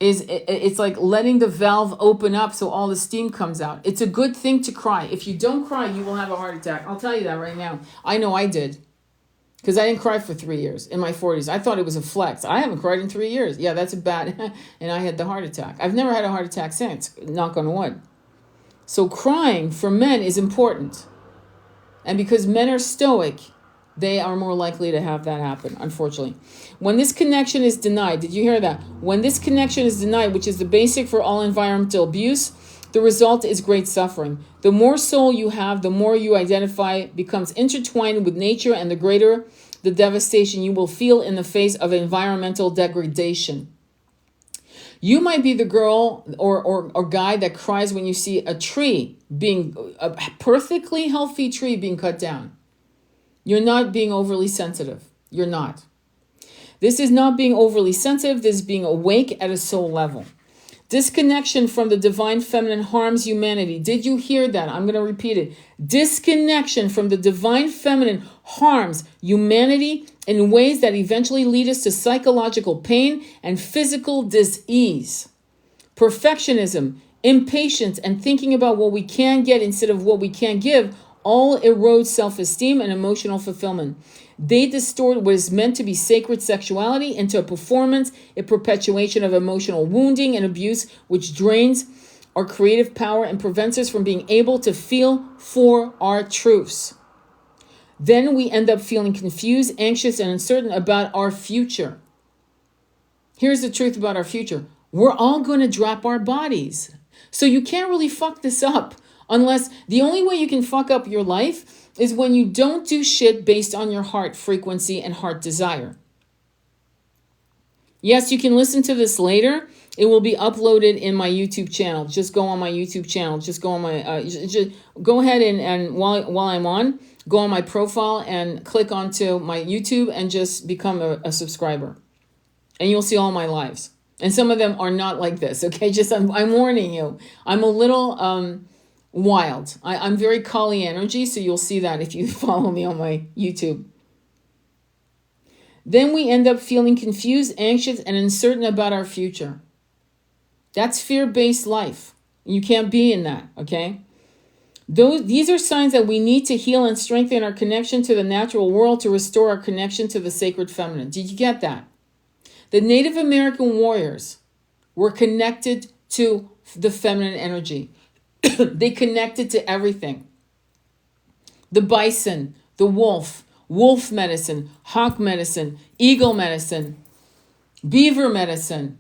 it's like letting the valve open up so all the steam comes out. It's a good thing to cry. If you don't cry, you will have a heart attack. I'll tell you that right now. I know I did. Because I didn't cry for 3 years in my 40s. I thought it was a flex. I haven't cried in 3 years. Yeah, that's a bad... and I had the heart attack. I've never had a heart attack since. Knock on wood. So crying for men is important. And because men are stoic, they are more likely to have that happen, unfortunately. When this connection is denied, did you hear that? When this connection is denied, which is the basic for all environmental abuse, the result is great suffering. The more soul you have, the more you identify becomes intertwined with nature, and the greater the devastation you will feel in the face of environmental degradation. You might be the girl or guy that cries when you see a perfectly healthy tree being cut down. You're not being overly sensitive. You're not. This is not being overly sensitive. This is being awake at a soul level. Disconnection from the divine feminine harms humanity. Did you hear that? I'm going to repeat it. Disconnection from the divine feminine harms humanity in ways that eventually lead us to psychological pain and physical dis-ease. Perfectionism, impatience, and thinking about what we can get instead of what we can't give all erode self-esteem and emotional fulfillment. They distort what is meant to be sacred sexuality into a performance, a perpetuation of emotional wounding and abuse, which drains our creative power and prevents us from being able to feel for our truths. Then we end up feeling confused, anxious, and uncertain about our future. Here's the truth about our future. We're all going to drop our bodies. So you can't really fuck this up unless the only way you can fuck up your life is when you don't do shit based on your heart frequency and heart desire. Yes, you can listen to this later. It will be uploaded in my YouTube channel. Just go on my YouTube channel. Just go on my, just go ahead and while I'm on, go on my profile and click onto my YouTube and just become a subscriber. And you'll see all my lives. And some of them are not like this, okay? Just, I'm warning you. I'm a little wild. I'm very Kali energy, so you'll see that if you follow me on my YouTube. Then we end up feeling confused, anxious, and uncertain about our future. That's fear-based life. You can't be in that, okay? These are signs that we need to heal and strengthen our connection to the natural world to restore our connection to the sacred feminine. Did you get that? The Native American warriors were connected to the feminine energy. They connected to everything. The bison, the wolf medicine, hawk medicine, eagle medicine, beaver medicine,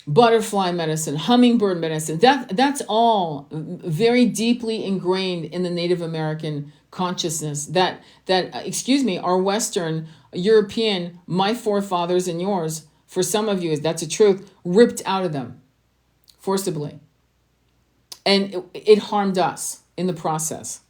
butterfly medicine, hummingbird medicine. That's all very deeply ingrained in the Native American consciousness. Our Western European, my forefathers and yours, for some of you, that's the truth, ripped out of them forcibly. And it harmed us in the process.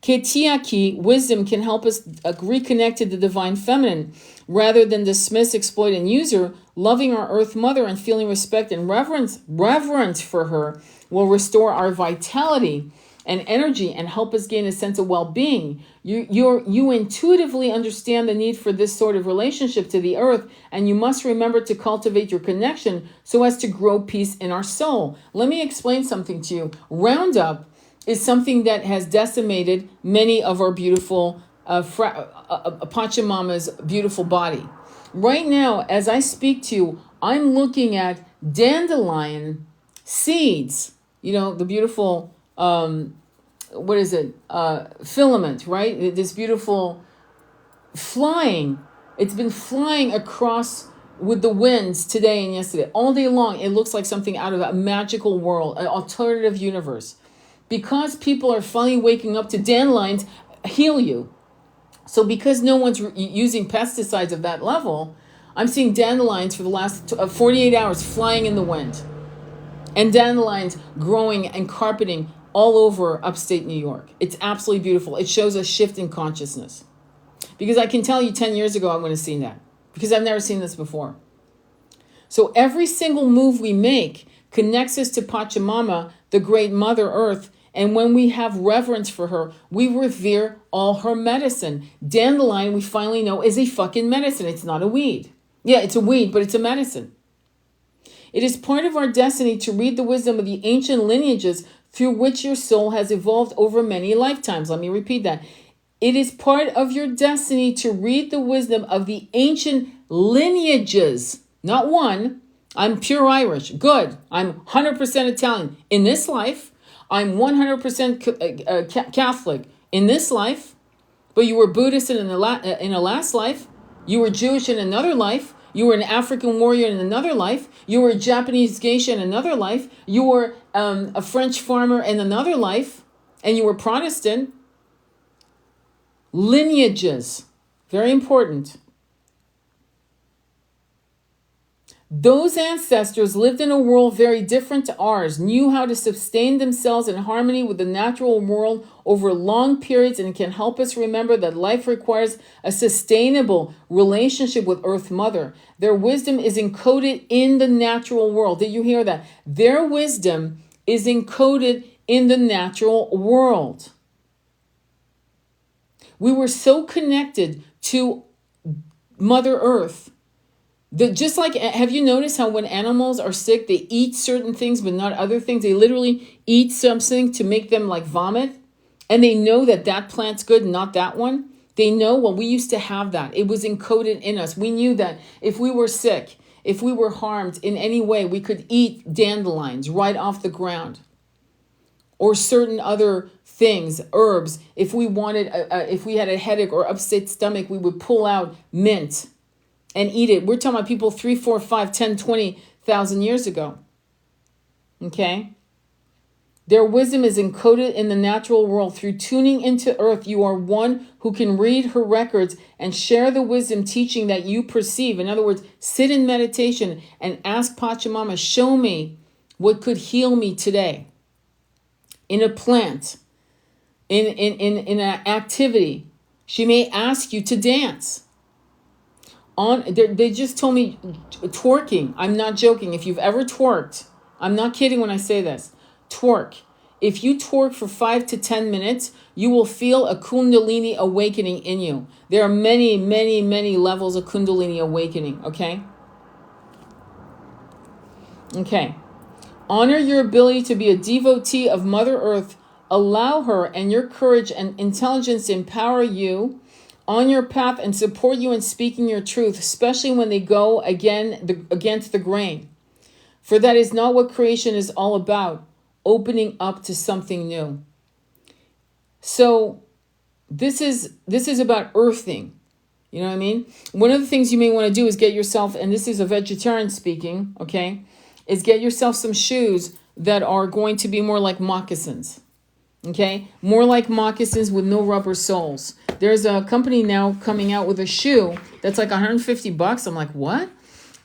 Ketiaki, wisdom, can help us reconnect to the divine feminine rather than dismiss, exploit, and use her. Loving our Earth Mother and feeling respect and reverence for her will restore our vitality and energy and help us gain a sense of well-being. You intuitively understand the need for this sort of relationship to the earth, and you must remember to cultivate your connection so as to grow peace in our soul. Let me explain something to you. Roundup is something that has decimated many of our beautiful Pachamama's beautiful body. Right now, as I speak to you, I'm looking at dandelion seeds. You know, the beautiful filament, right? This beautiful flying. It's been flying across with the winds today and yesterday. All day long, it looks like something out of a magical world, an alternative universe. Because people are finally waking up to dandelions heal you. So because no one's using pesticides of that level, I'm seeing dandelions for the last 48 hours flying in the wind. And dandelions growing and carpeting all over upstate New York. It's absolutely beautiful. It shows a shift in consciousness. Because I can tell you 10 years ago I would have seen that. Because I've never seen this before. So every single move we make connects us to Pachamama, the great Mother Earth. And when we have reverence for her, we revere all her medicine. Dandelion, we finally know, is a fucking medicine. It's not a weed. Yeah, it's a weed, but it's a medicine. It is part of our destiny to read the wisdom of the ancient lineages through which your soul has evolved over many lifetimes. Let me repeat that. It is part of your destiny to read the wisdom of the ancient lineages. Not one. I'm pure Irish. Good. I'm 100% Italian. In this life, I'm 100% Catholic. In this life, but you were Buddhist in a last life. You were Jewish in another life. You were an African warrior in another life. You were a Japanese geisha in another life. You were a French farmer in another life. And you were Protestant. Lineages. Very important. Those ancestors lived in a world very different to ours, knew how to sustain themselves in harmony with the natural world over long periods, and can help us remember that life requires a sustainable relationship with Earth Mother. Their wisdom is encoded in the natural world. Did you hear that? Their wisdom is encoded in the natural world. We were so connected to Mother Earth. Just like, have you noticed how when animals are sick, they eat certain things, but not other things? They literally eat something to make them like vomit. And they know that that plant's good, not that one. They know, well, we used to have that. It was encoded in us. We knew that if we were sick, if we were harmed in any way, we could eat dandelions right off the ground. Or certain other things, herbs. If we wanted, if we had a headache or upset stomach, we would pull out mint and eat it. We're talking about people 3, 4, 5, 10, 20,000 years ago. Okay? Their wisdom is encoded in the natural world. Through tuning into Earth, you are one who can read her records and share the wisdom teaching that you perceive. In other words, sit in meditation and ask Pachamama, show me what could heal me today. In a plant, in an activity. She may ask you to dance. They just told me twerking. I'm not joking. If you've ever twerked, I'm not kidding when I say this. Twerk. If you twerk for 5 to 10 minutes, you will feel a Kundalini awakening in you. There are many, many, many levels of Kundalini awakening. Okay? Okay. Honor your ability to be a devotee of Mother Earth. Allow her and your courage and intelligence to empower you on your path and support you in speaking your truth, especially when they go against the grain. For that is not what creation is all about, opening up to something new. So this is about earthing. You know what I mean? One of the things you may want to do is get yourself, and this is a vegetarian speaking, okay, is get yourself some shoes that are going to be more like moccasins. Okay, more like moccasins with no rubber soles. There's a company now coming out with a shoe that's like $150. I'm like, what?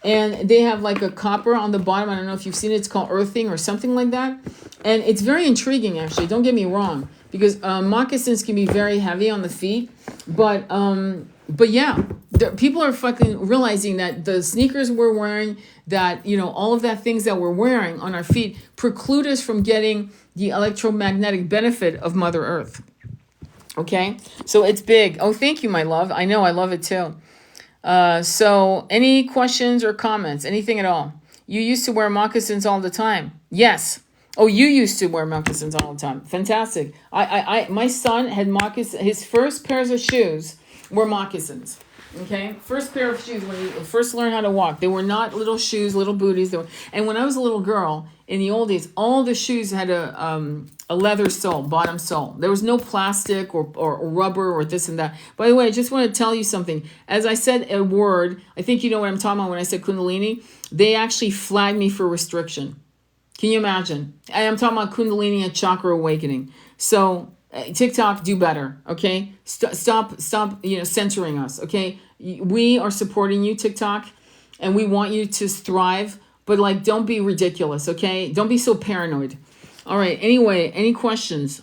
And they have like a copper on the bottom. I don't know if you've seen it. It's called earthing or something like that. And it's very intriguing, actually. Don't get me wrong. because moccasins can be very heavy on the feet, but yeah, people are fucking realizing that the sneakers we're wearing, that, you know, all of that things that we're wearing on our feet preclude us from getting the electromagnetic benefit of Mother Earth. Okay, so it's big. Oh, thank you, my love. I know, I love it too. So any questions or comments, anything at all? You used to wear moccasins all the time. Yes. Oh, you used to wear moccasins all the time. Fantastic. My son had moccasins. His first pairs of shoes were moccasins. Okay, first pair of shoes when he first learned how to walk. They were not little shoes, little booties. And when I was a little girl in the old days, all the shoes had a leather sole, bottom sole. There was no plastic or rubber or this and that. By the way, I just want to tell you something. As I said a word, I think you know what I'm talking about when I said Kundalini. They actually flagged me for restriction. Can you imagine? I am talking about Kundalini and chakra awakening. So TikTok, do better, okay? Stop, you know, censoring us, okay? We are supporting you, TikTok, and we want you to thrive, but like, don't be ridiculous, okay? Don't be so paranoid. All right, anyway, any questions?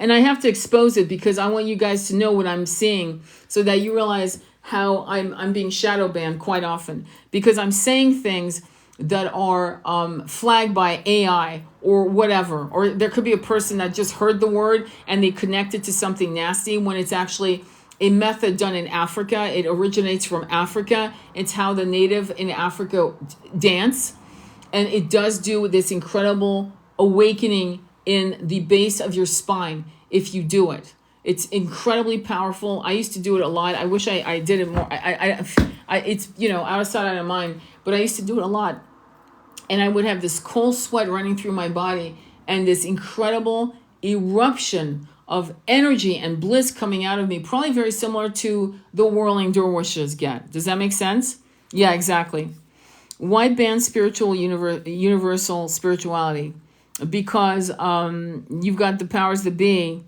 And I have to expose it because I want you guys to know what I'm seeing so that you realize how I'm being shadow banned quite often, because I'm saying things that are flagged by AI or whatever. Or there could be a person that just heard the word and they connected to something nasty when it's actually a method done in Africa. It originates from Africa. It's how the native in Africa dance. And it does do this incredible awakening in the base of your spine if you do it. It's incredibly powerful. I used to do it a lot. I wish I did it more. It's, you know, out of sight, out of mind. But I used to do it a lot. And I would have this cold sweat running through my body and this incredible eruption of energy and bliss coming out of me, probably very similar to the whirling dervishes get. Does that make sense? Yeah, exactly. Why ban spiritual universal spirituality? Because you've got the powers that be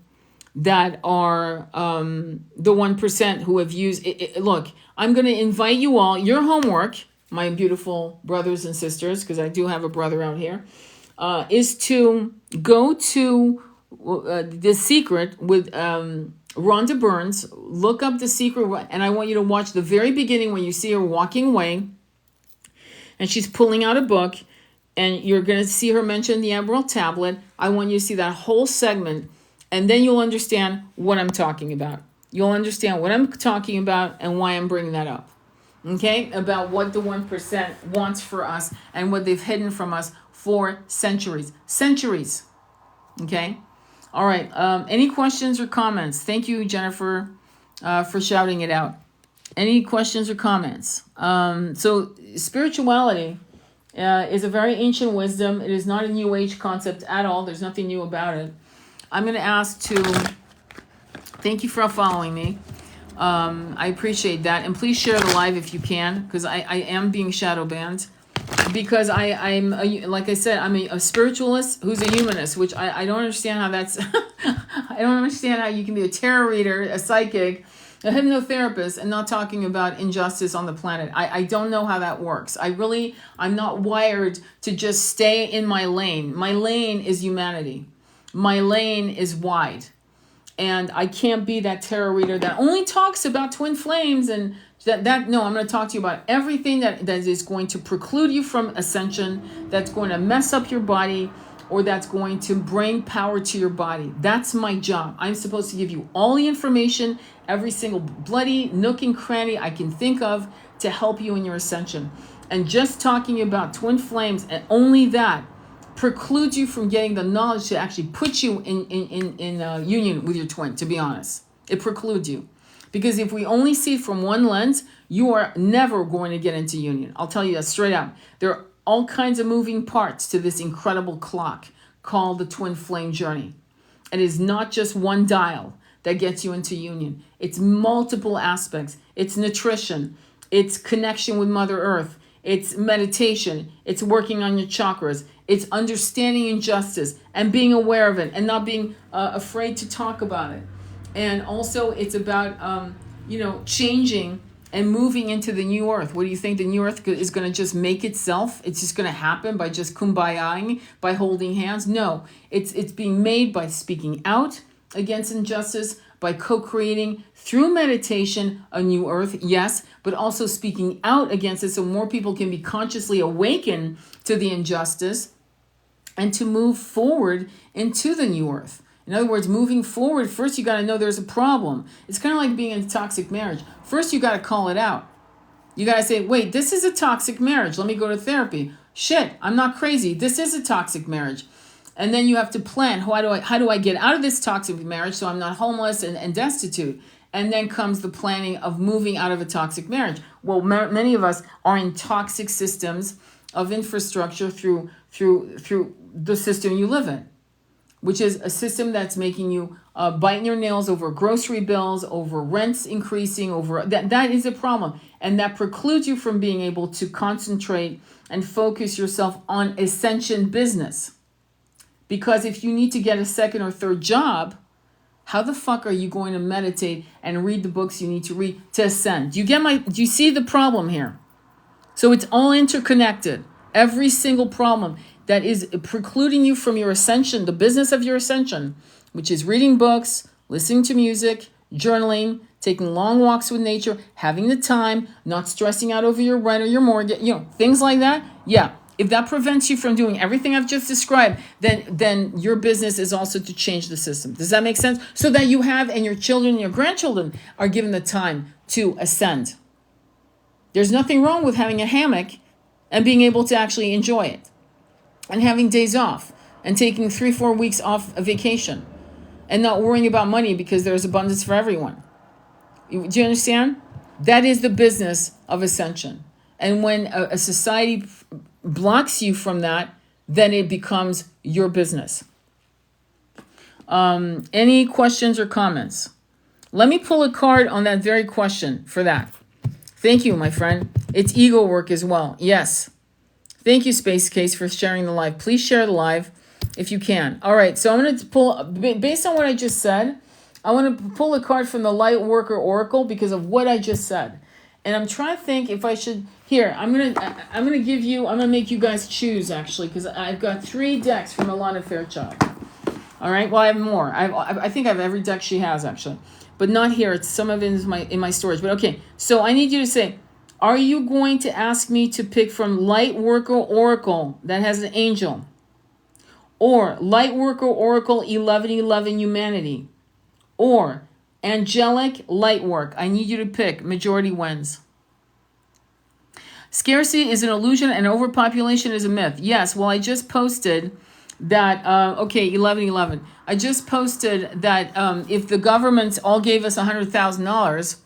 that are the 1% who have used it. Look, I'm going to invite you all, your homework, my beautiful brothers and sisters, because I do have a brother out here, is to go to The Secret with Rhonda Burns. Look up The Secret, and I want you to watch the very beginning when you see her walking away, and she's pulling out a book, and you're going to see her mention the Emerald Tablet. I want you to see that whole segment, and then you'll understand what I'm talking about. You'll understand what I'm talking about and why I'm bringing that up. Okay, about what the 1% wants for us and what they've hidden from us for centuries. Okay, all right. Any questions or comments? Thank you, Jennifer, for shouting it out. Any questions or comments? So spirituality is a very ancient wisdom. It is not a New Age concept at all. There's nothing new about it. I'm going to ask to thank you for following me. I appreciate that, and please share the live if you can, because I am being shadow banned, because I'm like I said, I'm a spiritualist who's a humanist, which I don't understand how that's I don't understand how you can be a tarot reader, a psychic, a hypnotherapist, and not talking about injustice on the planet. I don't know how that works. I'm not wired to just stay in my lane. My lane is humanity. My lane is wide. And I can't be that tarot reader that only talks about twin flames and that. No, I'm going to talk to you about everything that is going to preclude you from ascension, that's going to mess up your body, or that's going to bring power to your body. That's my job. I'm supposed to give you all the information, every single bloody nook and cranny I can think of to help you in your ascension. And just talking about twin flames and only that precludes you from getting the knowledge to actually put you in union with your twin, to be honest. It precludes you. Because if we only see it from one lens, you are never going to get into union. I'll tell you that straight out. There are all kinds of moving parts to this incredible clock called the twin flame journey. It is not just one dial that gets you into union. It's multiple aspects. It's nutrition. It's connection with Mother Earth. It's meditation. It's working on your chakras. It's understanding injustice and being aware of it and not being afraid to talk about it. And also it's about, changing and moving into the new earth. What do you think the new earth is going to just make itself? It's just going to happen by just kumbayaing, by holding hands? No, it's being made by speaking out against injustice, by co-creating through meditation a new earth, yes, but also speaking out against it so more people can be consciously awakened to the injustice and to move forward into the new earth. In other words, moving forward, first you got to know there's a problem. It's kind of like being in a toxic marriage. First you got to call it out. You got to say, wait, this is a toxic marriage. Let me go to therapy. Shit, I'm not crazy. This is a toxic marriage. And then you have to plan, how do I get out of this toxic marriage so I'm not homeless and destitute? And then comes the planning of moving out of a toxic marriage. Well, many of us are in toxic systems of infrastructure through the system you live in, which is a system that's making you bite your nails over grocery bills, over rents increasing, over that is a problem. And that precludes you from being able to concentrate and focus yourself on ascension business. Because if you need to get a second or third job, how the fuck are you going to meditate and read the books you need to read to ascend? Do you see the problem here? So it's all interconnected. Every single problem that is precluding you from your ascension, the business of your ascension, which is reading books, listening to music, journaling, taking long walks with nature, having the time, not stressing out over your rent or your mortgage, things like that. Yeah. If that prevents you from doing everything I've just described, then your business is also to change the system. Does that make sense? So that you have, and your children and your grandchildren are given the time to ascend. There's nothing wrong with having a hammock and being able to actually enjoy it. And having days off and taking 3-4 weeks off a vacation and not worrying about money because there's abundance for everyone. Do you understand? That is the business of ascension. And when a society blocks you from that, then it becomes your business. Any questions or comments? Let me pull a card on that very question for that. Thank you, my friend. It's ego work as well. Yes. Thank you, Space Case, for sharing the live. Please share the live if you can. All right, so I'm going to pull, based on what I just said, I want to pull a card from the Light Worker Oracle because of what I just said. And I'm trying to think if I should, here, I'm going to make you guys choose, actually, because I've got 3 decks from Alana Fairchild. All right, well, I have more. I think I have every deck she has, actually. But not here. It's some of it is in my storage. But okay, so I need you to say, are you going to ask me to pick from Light Worker Oracle that has an angel? Or Light Worker Oracle 1111 Humanity? Or Angelic Light Work? I need you to pick. Majority wins. Scarcity is an illusion and overpopulation is a myth. Yes, well, I just posted that, 1111. I just posted that if the governments all gave us $100,000,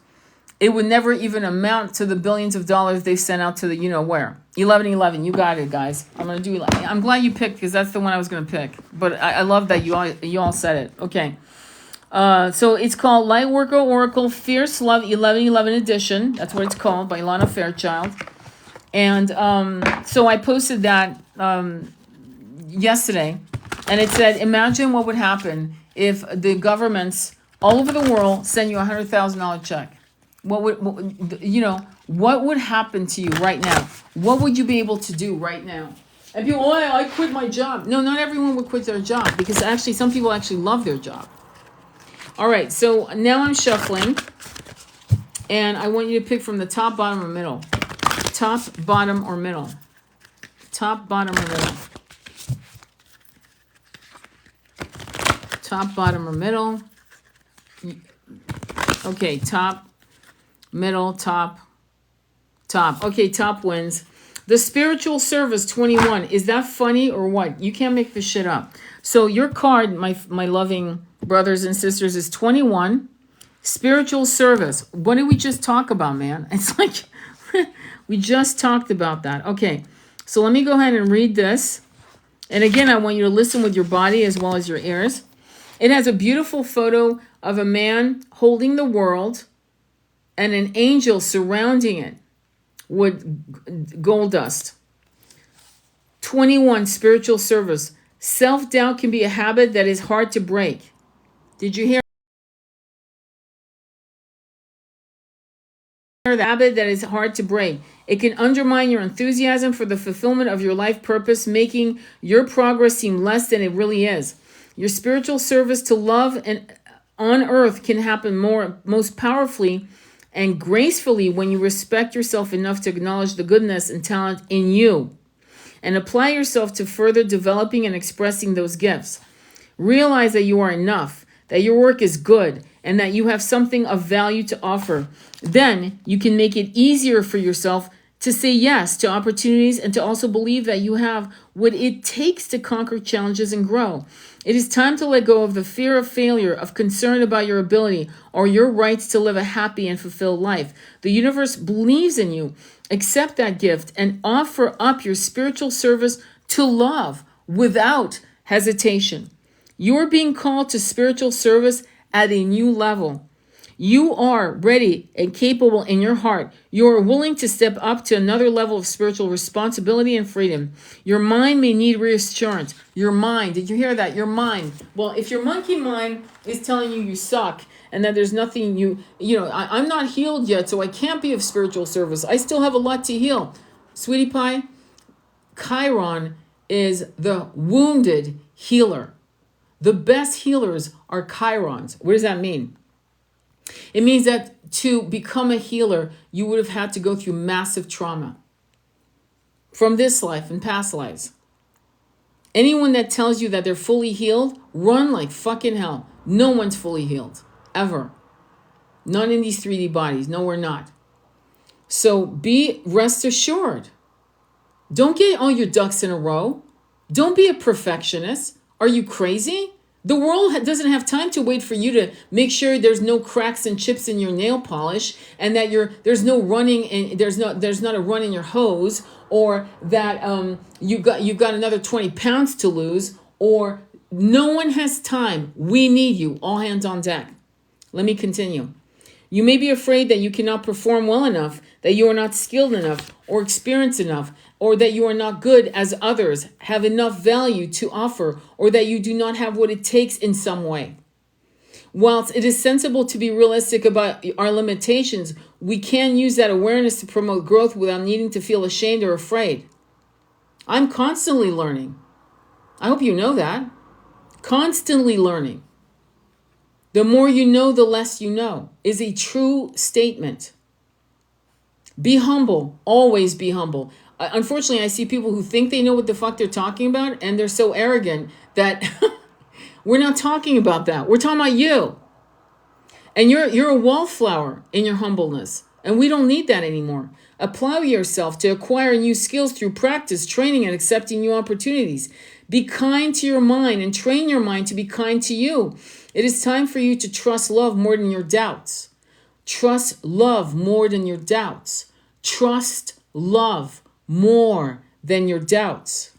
it would never even amount to the billions of dollars they sent out to the where. 1111, you got it, guys. I'm glad you picked because that's the one I was going to pick. But I love that you all said it. Okay. So it's called Lightworker Oracle Fierce Love 1111 Edition. That's what it's called, by Ilana Fairchild. And so I posted that yesterday, and it said, imagine what would happen if the governments all over the world send you $100,000 check. What would happen to you right now? What would you be able to do right now? And people, I quit my job. No, not everyone would quit their job because actually some people actually love their job. All right, so now I'm shuffling, and I want you to pick from the top, bottom, or middle. Top, bottom, or middle. Top, bottom, or middle. Top, bottom, or middle. Okay, top, middle, top. Okay, top wins. The Spiritual Service 21. Is that funny or what? You can't make this shit up. So your card, my loving brothers and sisters, is 21. Spiritual Service. What did we just talk about, man? It's like we just talked about that. Okay, so let me go ahead and read this. And again, I want you to listen with your body as well as your ears. It has a beautiful photo of a man holding the world and an angel surrounding it with gold dust. 21, Spiritual Service. Self-doubt can be a habit that is hard to break. Did you hear the habit that is hard to break. It can undermine your enthusiasm for the fulfillment of your life purpose, making your progress seem less than it really is. Your spiritual service to love and on earth can happen most powerfully and gracefully when you respect yourself enough to acknowledge the goodness and talent in you and apply yourself to further developing and expressing those gifts. Realize that you are enough, that your work is good, and that you have something of value to offer. Then you can make it easier for yourself to say yes to opportunities and to also believe that you have what it takes to conquer challenges and grow. It is time to let go of the fear of failure, of concern about your ability or your rights to live a happy and fulfilled life. The universe believes in you. Accept that gift and offer up your spiritual service to love without hesitation. You are being called to spiritual service at a new level. You are ready and capable in your heart. You are willing to step up to another level of spiritual responsibility and freedom. Your mind may need reassurance. Your mind, did you hear that? Your mind. Well, if your monkey mind is telling you suck and that there's nothing I'm not healed yet, so I can't be of spiritual service. I still have a lot to heal. Sweetie pie, Chiron is the wounded healer. The best healers are Chirons. What does that mean? It means that to become a healer, you would have had to go through massive trauma from this life and past lives. Anyone that tells you that they're fully healed, run like fucking hell. No one's fully healed, ever. Not in these 3D bodies. No, we're not. So rest assured. Don't get all your ducks in a row. Don't be a perfectionist. Are you crazy? The world doesn't have time to wait for you to make sure there's no cracks and chips in your nail polish, and that there's no running and there's not a run in your hose, or that you've got another 20 pounds to lose, or no one has time. We need you. All hands on deck. Let me continue. You may be afraid that you cannot perform well enough, that you are not skilled enough or experienced enough, or that you are not good as others, have enough value to offer, or that you do not have what it takes in some way. Whilst it is sensible to be realistic about our limitations, we can use that awareness to promote growth without needing to feel ashamed or afraid. I'm constantly learning. I hope you know that. Constantly learning. The more you know, the less you know, is a true statement. Be humble. Always be humble. Unfortunately, I see people who think they know what the fuck they're talking about, and they're so arrogant that we're not talking about that. We're talking about you. And you're a wallflower in your humbleness, and we don't need that anymore. Apply yourself to acquire new skills through practice, training, and accepting new opportunities. Be kind to your mind and train your mind to be kind to you. It is time for you to trust love more than your doubts. Trust love more than your doubts. Trust love more than your doubts.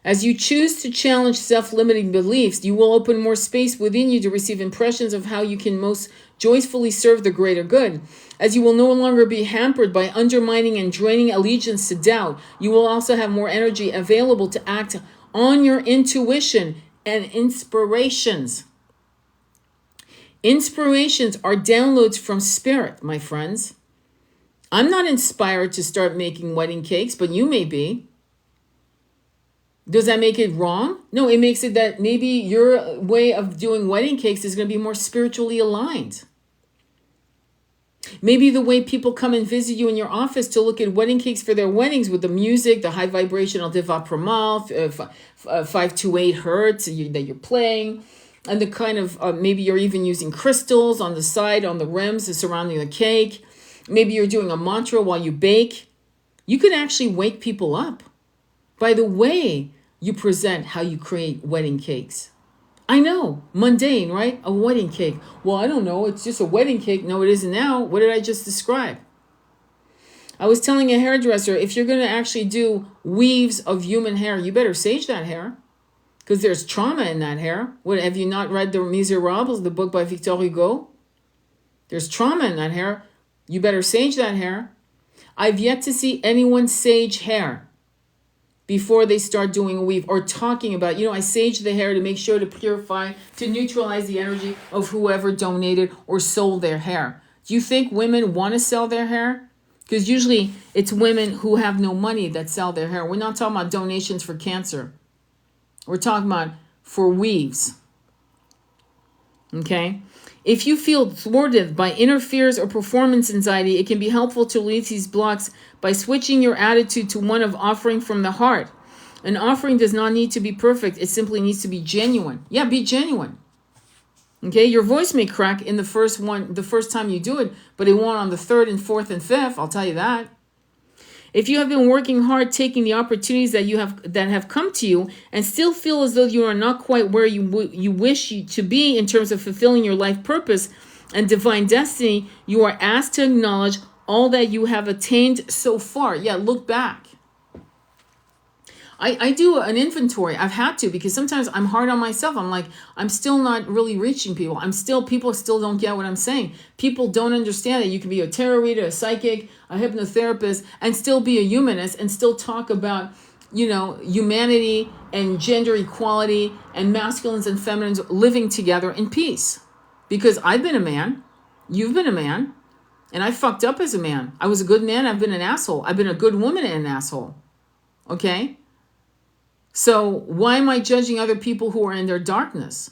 As you choose to challenge self-limiting beliefs, you will open more space within you to receive impressions of how you can most joyfully serve the greater good. As you will no longer be hampered by undermining and draining allegiance to doubt, you will also have more energy available to act on your intuition and inspirations. Inspirations are downloads from spirit, my friends. I'm not inspired to start making wedding cakes, but you may be. Does that make it wrong? No, it makes it that maybe your way of doing wedding cakes is going to be more spiritually aligned. Maybe the way people come and visit you in your office to look at wedding cakes for their weddings with the music, the high vibrational Devapramal, 528 hertz that you're playing, and the kind of, maybe you're even using crystals on the side, on the rims surrounding the cake. Maybe you're doing a mantra while you bake. You could actually wake people up by the way you present how you create wedding cakes. I know, mundane, right? A wedding cake. Well, I don't know. It's just a wedding cake. No, it isn't now. What did I just describe? I was telling a hairdresser, if you're going to actually do weaves of human hair, you better sage that hair because there's trauma in that hair. What, have you not read The Miserables, the book by Victor Hugo? There's trauma in that hair. You better sage that hair. I've yet to see anyone sage hair before they start doing a weave or talking about, I sage the hair to make sure to purify, to neutralize the energy of whoever donated or sold their hair. Do you think women want to sell their hair? Because usually it's women who have no money that sell their hair. We're not talking about donations for cancer. We're talking about for weaves. Okay? If you feel thwarted by inner fears or performance anxiety, it can be helpful to release these blocks by switching your attitude to one of offering from the heart. An offering does not need to be perfect. It simply needs to be genuine. Yeah, be genuine. Okay, your voice may crack in the first time you do it, but it won't on the third and fourth and fifth. I'll tell you that. If you have been working hard, taking the opportunities that have come to you, and still feel as though you are not quite where you wish to be in terms of fulfilling your life purpose and divine destiny, you are asked to acknowledge all that you have attained so far. Yeah, look back. I do an inventory. I've had to, because sometimes I'm hard on myself. I'm like, I'm still not really reaching people. People still don't get what I'm saying. People don't understand that you can be a tarot reader, a psychic, a hypnotherapist, and still be a humanist and still talk about, humanity and gender equality and masculines and feminines living together in peace. Because I've been a man, you've been a man, and I fucked up as a man. I was a good man. I've been an asshole. I've been a good woman and an asshole. Okay? So why am I judging other people who are in their darkness?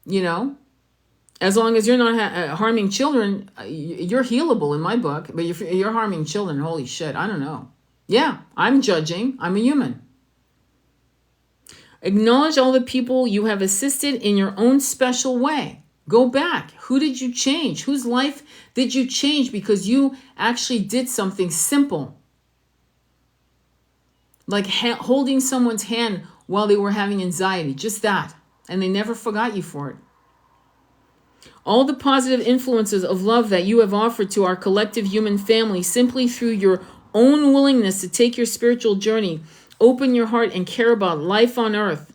As long as you're not harming children, you're healable in my book. But if you're harming children, holy shit, I don't know. Yeah, I'm judging. I'm a human. Acknowledge all the people you have assisted in your own special way. Go back. Who did you change? Whose life did you change because you actually did something simple? Like holding someone's hand while they were having anxiety, just that. And they never forgot you for it. All the positive influences of love that you have offered to our collective human family simply through your own willingness to take your spiritual journey, open your heart, and care about life on earth.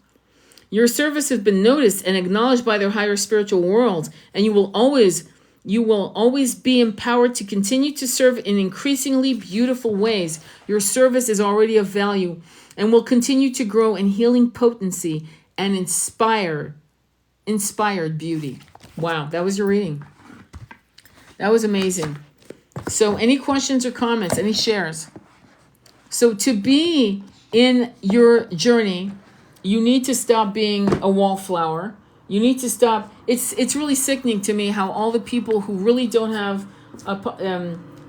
Your service has been noticed and acknowledged by their higher spiritual world, and you will always be empowered to continue to serve in increasingly beautiful ways. Your service is already of value and will continue to grow in healing potency and inspired beauty. Wow, that was your reading. That was amazing. So any questions or comments, any shares? So to be in your journey, you need to stop being a wallflower. You need to stop. It's really sickening to me how all the people who really don't have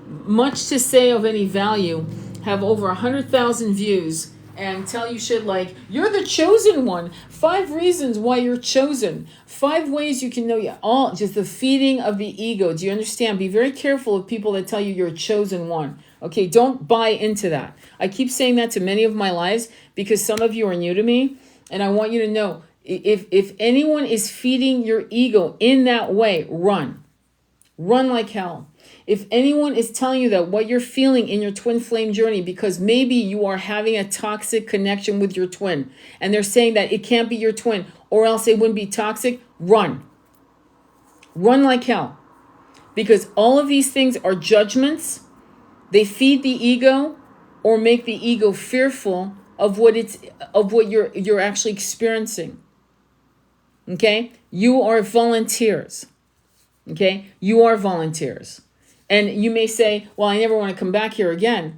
much to say of any value have over 100,000 views and tell you shit like, you're the chosen one. 5 reasons why you're chosen. 5 ways you can know you. All just the feeding of the ego. Do you understand? Be very careful of people that tell you you're a chosen one. Okay, don't buy into that. I keep saying that to many of my lives because some of you are new to me, and I want you to know, if anyone is feeding your ego in that way, run. Run like hell. If anyone is telling you that what you're feeling in your twin flame journey, because maybe you are having a toxic connection with your twin, and they're saying that it can't be your twin or else it wouldn't be toxic, run. Run like hell. Because all of these things are judgments. They feed the ego or make the ego fearful of what you're actually experiencing. Okay? You are volunteers. Okay? You are volunteers. And you may say, well, I never want to come back here again.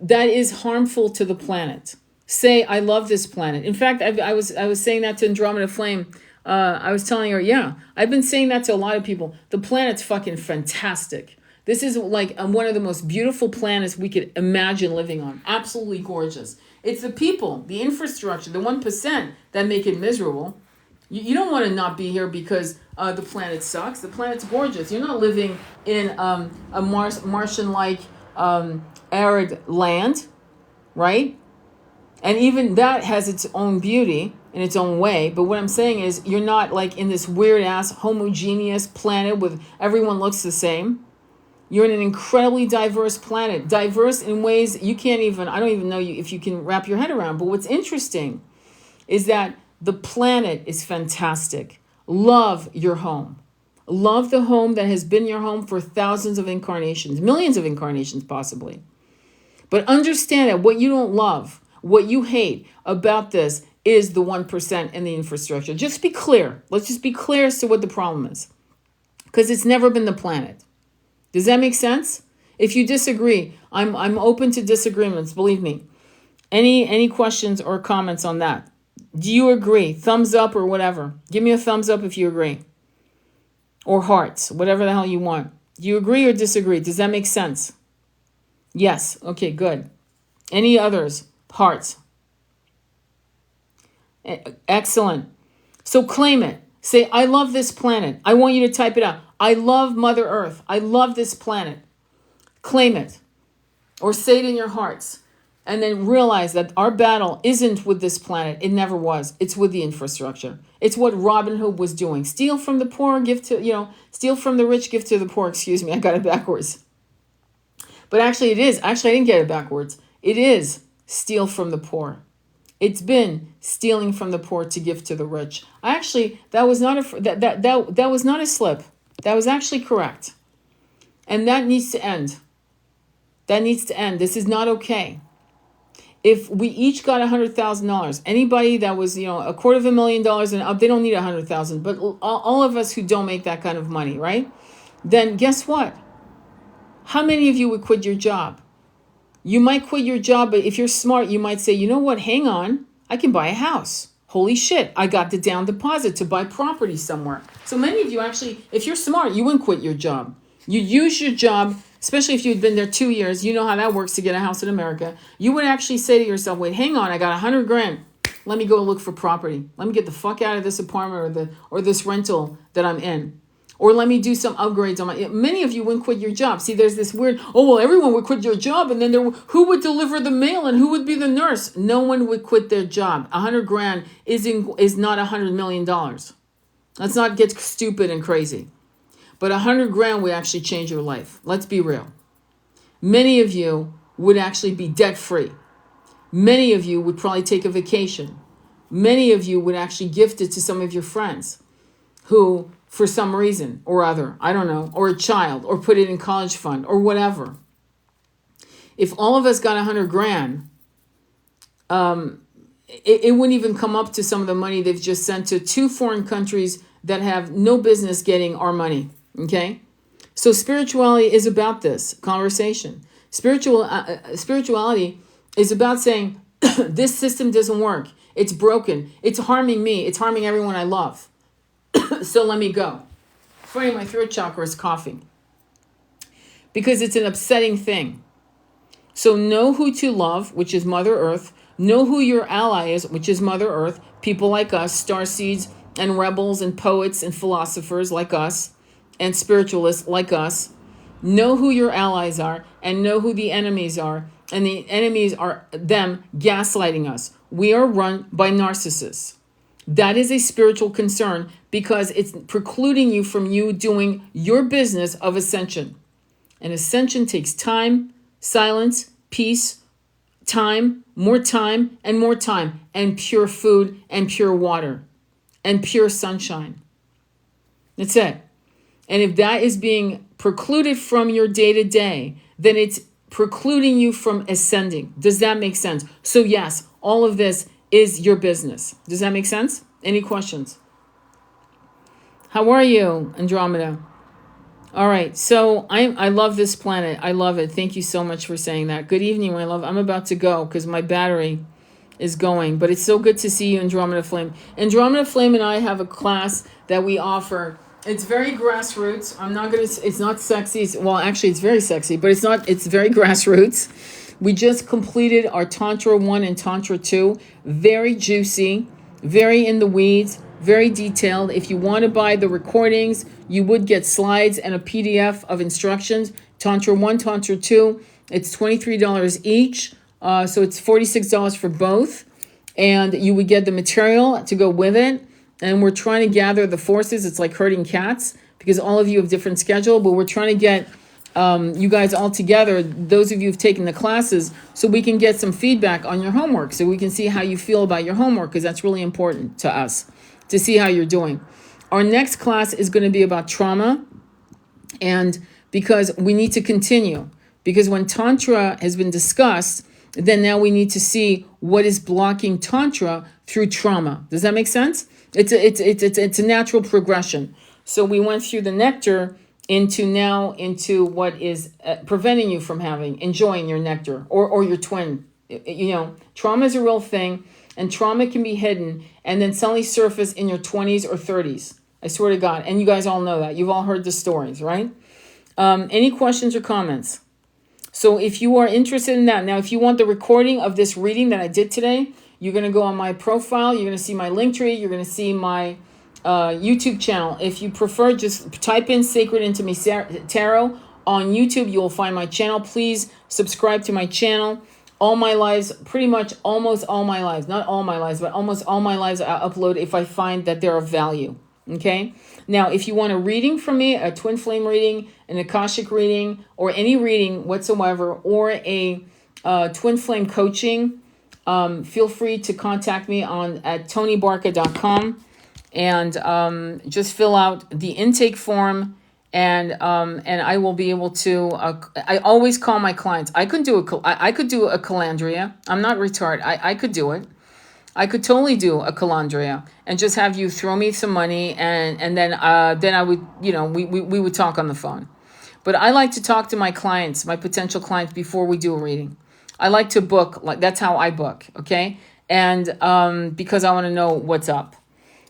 That is harmful to the planet. Say, I love this planet. In fact, I was saying that to Andromeda Flame. I was telling her, yeah, I've been saying that to a lot of people. The planet's fucking fantastic. This is like one of the most beautiful planets we could imagine living on. Absolutely gorgeous. It's the people, the infrastructure, the 1% that make it miserable. You don't want to not be here because the planet sucks. The planet's gorgeous. You're not living in a Martian-like arid land, right? And even that has its own beauty in its own way. But what I'm saying is you're not like in this weird-ass homogeneous planet with everyone looks the same. You're in an incredibly diverse planet. Diverse in ways you can't even, I don't even know if you can wrap your head around. But what's interesting is that the planet is fantastic. Love your home. Love the home that has been your home for thousands of incarnations, millions of incarnations possibly. But understand that what you don't love, what you hate about this is the 1% and the infrastructure. Just be clear. Let's just be clear as to what the problem is. Because it's never been the planet. Does that make sense? If you disagree, I'm open to disagreements, believe me. Any questions or comments on that? Do you agree? Thumbs up or whatever. Give me a thumbs up if you agree. Or hearts, whatever the hell you want. Do you agree or disagree? Does that make sense? Yes. Okay, good. Any others? Hearts. Excellent. So claim it. Say, I love this planet. I want you to type it out. I love Mother Earth. I love this planet. Claim it. Or say it in your hearts. And then realize that our battle isn't with this planet. It never was. It's with the infrastructure. It's what Robin Hood was doing. Steal from the poor, give to, steal from the rich, give to the poor. Excuse me, I got it backwards. But actually it is. Actually, I didn't get it backwards. It is steal from the poor. It's been stealing from the poor to give to the rich. Actually, that was not that was not a slip. That was actually correct. And that needs to end. That needs to end. This is not okay. If we each got $100,000, anybody that was, $250,000 and up, they don't need $100,000. But all of us who don't make that kind of money, right? Then guess what? How many of you would quit your job? You might quit your job, but if you're smart, you might say, you know what? Hang on. I can buy a house. Holy shit. I got the down deposit to buy property somewhere. So many of you actually, if you're smart, you wouldn't quit your job. You use your job, especially if you'd been there 2 years, you know how that works to get a house in America. You would actually say to yourself, wait, hang on, I got $100,000. Let me go look for property. Let me get the fuck out of this apartment or this rental that I'm in. Or let me do some upgrades on my. Many of you wouldn't quit your job. See, there's this weird, everyone would quit your job, and then who would deliver the mail and who would be the nurse? No one would quit their job. $100,000 is not $100 million. Let's not get stupid and crazy. But $100,000 would actually change your life. Let's be real. Many of you would actually be debt free. Many of you would probably take a vacation. Many of you would actually gift it to some of your friends who, for some reason or other, I don't know, or a child, or put it in college fund or whatever. If all of us got $100,000, it wouldn't even come up to some of the money they've just sent to 2 foreign countries that have no business getting our money. Okay? So spirituality is about this conversation. Spirituality is about saying, this system doesn't work. It's broken. It's harming me. It's harming everyone I love. So let me go. Funny, my throat chakra is coughing. Because it's an upsetting thing. So know who to love, which is Mother Earth. Know who your ally is, which is Mother Earth. People like us, starseeds and rebels and poets and philosophers like us, and spiritualists like us. Know who your allies are and know who the enemies are. And the enemies are them gaslighting us. We are run by narcissists. That is a spiritual concern because it's precluding you from you doing your business of ascension. And ascension takes time, silence, peace, time, and more time, and pure food and pure water and pure sunshine. That's it. And if that is being precluded from your day-to-day, then it's precluding you from ascending. Does that make sense? So yes, all of this is your business. Does that make sense? Any questions? How are you, Andromeda? All right, so I love this planet. I love it. Thank you so much for saying that. Good evening, my love. I'm about to go because my battery is going, but it's so good to see you, Andromeda Flame. Andromeda Flame and I have a class that we offer. It's very grassroots. It's not sexy. Actually, it's very sexy, but it's very grassroots. We just completed our Tantra 1 and Tantra 2. Very juicy, very in the weeds, very detailed. If you want to buy the recordings, you would get slides and a PDF of instructions. Tantra 1, Tantra 2, it's $23 each. So it's $46 for both. And you would get the material to go with it. And we're trying to gather the forces. It's like herding cats because all of you have different schedule, but we're trying to get you guys all together, those of you who've taken the classes, so we can get some feedback on your homework, so we can see how you feel about your homework, because that's really important to us, to see how you're doing. Our next class is going to be about trauma, and because we need to continue, because when Tantra has been discussed, then now we need to see what is blocking Tantra through trauma. Does that make sense? It's a natural progression. So we went through the nectar into what is preventing you from enjoying your nectar or your twin. Trauma is a real thing, and trauma can be hidden and then suddenly surface in your 20s or 30s. I swear to God. And you guys all know that. You've all heard the stories, right? Any questions or comments? So if you are interested in that, now if you want the recording of this reading that I did today, you're going to go on my profile. You're going to see my link tree. You're going to see my YouTube channel. If you prefer, just type in Sacred Intimacy Tarot on YouTube. You will find my channel. Please subscribe to my channel. All my lives, pretty much almost all my lives, not all my lives, but almost all my lives I upload if I find that they're of value. Okay? Now, if you want a reading from me, a twin flame reading, an Akashic reading, or any reading whatsoever, or a twin flame coaching, feel free to contact me at tonybarca.com and just fill out the intake form, and I will be able to. I always call my clients. I could do a calandria. I'm not retarded. I could do it. I could totally do a calandria and just have you throw me some money, and then I would, we would talk on the phone. But I like to talk to my clients, my potential clients, before we do a reading. I like to book, that's how I book, okay? And because I want to know what's up.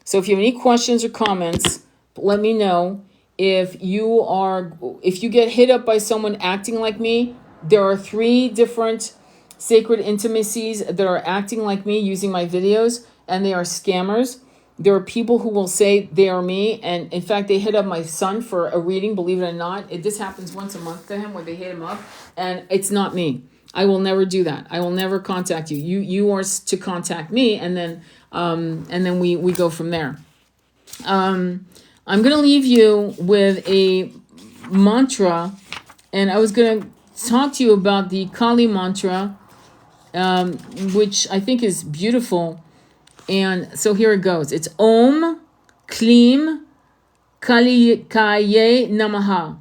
So if you have any questions or comments, let me know. If you get hit up by someone acting like me, there are 3 different sacred intimacies that are acting like me using my videos, and they are scammers. There are people who will say they are me, and in fact, they hit up my son for a reading, believe it or not. This happens once a month to him where they hit him up, and it's not me. I will never do that. I will never contact you. You are to contact me, and then we go from there. I'm going to leave you with a mantra, and I was going to talk to you about the Kali mantra, which I think is beautiful. And so here it goes. It's Om Klim Kalikaye Namaha.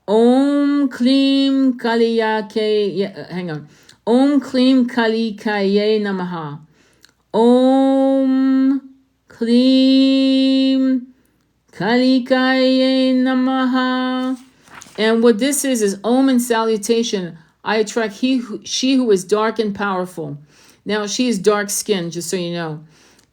Om Klim Kalikaye. Hang on. Om Klim Kalikaye Namaha. Om Klim Kalikaye Namaha. And what this is Om and salutation. I attract she who is dark and powerful. Now, she is dark-skinned, just so you know.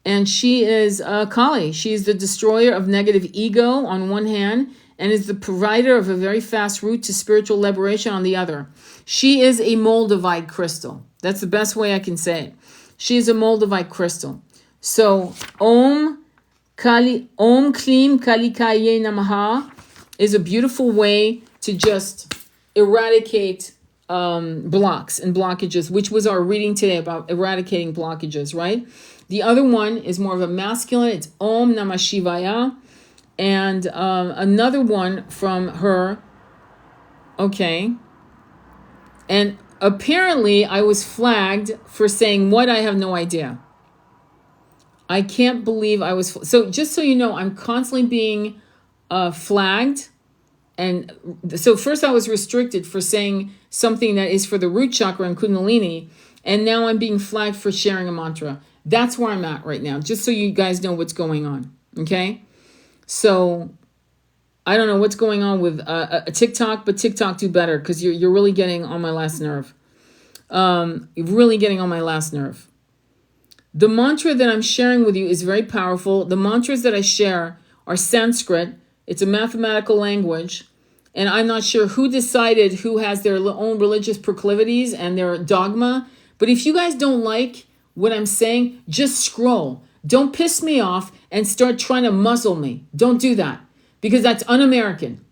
And she is Kali. She is the destroyer of negative ego on one hand, and is the provider of a very fast route to spiritual liberation on the other. She is a Moldavite crystal. That's the best way I can say it. She is a Moldavite crystal. So, Om Klim Kalikaye Namaha is a beautiful way to just eradicate blocks and blockages, which was our reading today about eradicating blockages, right? The other one is more of a masculine. It's Om Namah Shivaya. And another one from her. Okay. And apparently I was flagged for saying what? I have no idea. I can't believe I was. So just so you know, I'm constantly being flagged. And so first I was restricted for saying something that is for the root chakra and Kundalini. And now I'm being flagged for sharing a mantra. That's where I'm at right now, just so you guys know what's going on, okay? So I don't know what's going on with a TikTok, but TikTok do better because you're really getting on my last nerve. You're really getting on my last nerve. The mantra that I'm sharing with you is very powerful. The mantras that I share are Sanskrit. It's a mathematical language. And I'm not sure who decided who has their own religious proclivities and their dogma. But if you guys don't like what I'm saying, just scroll. Don't piss me off and start trying to muzzle me. Don't do that, because that's un-American.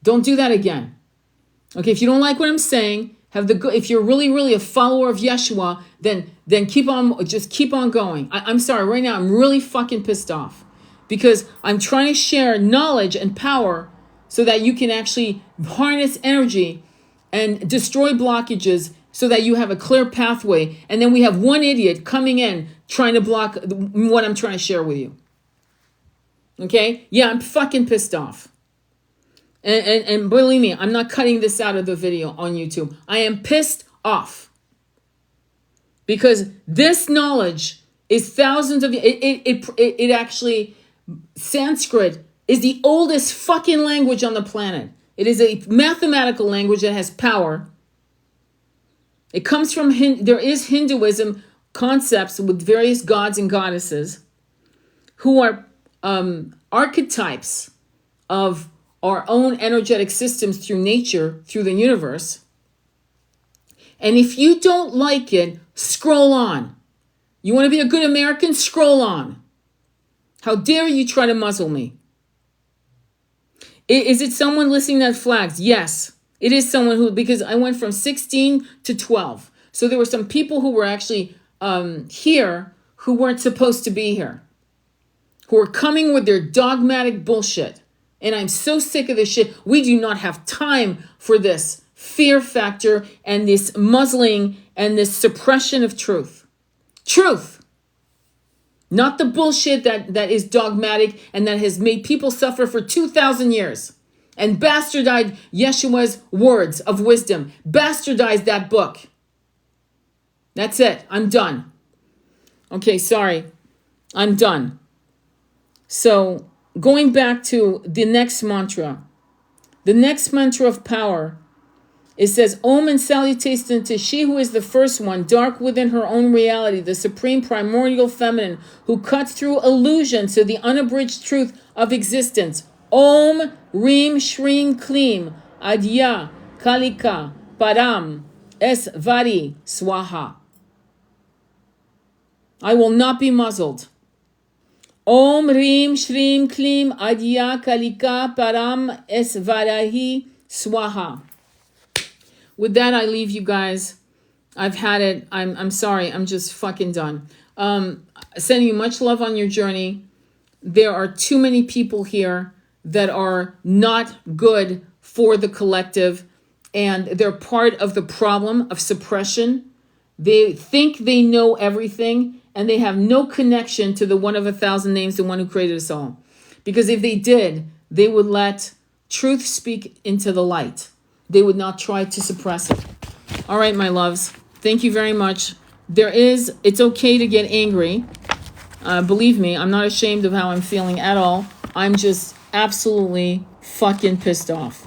Don't do that again. Okay, if you don't like what I'm saying, if you're really, really a follower of Yeshua, then keep on going. I'm sorry, right now I'm really fucking pissed off because I'm trying to share knowledge and power so that you can actually harness energy and destroy blockages so that you have a clear pathway. And then we have one idiot coming in trying to block what I'm trying to share with you. Okay? Yeah, I'm fucking pissed off. And believe me, I'm not cutting this out of the video on YouTube. I am pissed off. Because this knowledge is thousands of... It actually... Sanskrit is the oldest fucking language on the planet. It is a mathematical language that has power. It comes from, there is Hinduism concepts with various gods and goddesses who are archetypes of our own energetic systems through nature, through the universe. And if you don't like it, scroll on. You want to be a good American? Scroll on. How dare you try to muzzle me? Is it someone listening that flags? Yes, it is someone who, because I went from 16 to 12. So there were some people who were actually here who weren't supposed to be here, who are coming with their dogmatic bullshit. And I'm so sick of this shit. We do not have time for this fear factor and this muzzling and this suppression of truth. Truth. Not the bullshit that is dogmatic and that has made people suffer for 2,000 years. And bastardized Yeshua's words of wisdom. Bastardized that book. That's it. I'm done. Okay, sorry. I'm done. So, going back to the next mantra. The next mantra of power. It says, Om and salutation to she who is the first one, dark within her own reality, the supreme primordial feminine, who cuts through illusion to the unabridged truth of existence. Om Reem Shreem Kleem Adya Kalika Param Esvari Swaha. I will not be muzzled. Om Reem Shreem Kleem Adya Kalika Param Esvarahi Swaha. With that, I leave you guys. I've had it. I'm sorry. I'm just fucking done. Sending you much love on your journey. There are too many people here that are not good for the collective, and they're part of the problem of suppression. They think they know everything, and they have no connection to the one of 1,000 names, the one who created us all. Because if they did, they would let truth speak into the light. They would not try to suppress it. All right, my loves. Thank you very much. It's okay to get angry. Believe me, I'm not ashamed of how I'm feeling at all. I'm just absolutely fucking pissed off.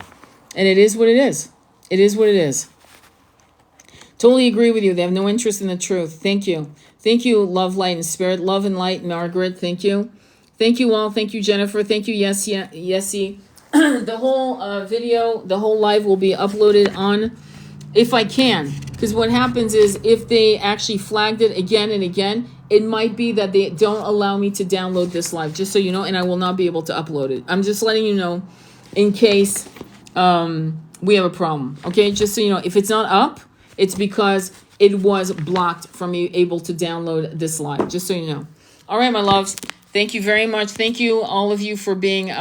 And it is what it is. It is what it is. Totally agree with you. They have no interest in the truth. Thank you. Thank you, love, light, and spirit. Love and light, Margaret. Thank you. Thank you all. Thank you, Jennifer. Thank you, Yessie. The whole video, the whole live will be uploaded on, if I can. Because what happens is if they actually flagged it again and again, it might be that they don't allow me to download this live, just so you know, and I will not be able to upload it. I'm just letting you know in case we have a problem. Okay, just so you know, if it's not up, it's because it was blocked from me able to download this live, just so you know. All right, my loves. Thank you very much. Thank you, all of you, for being...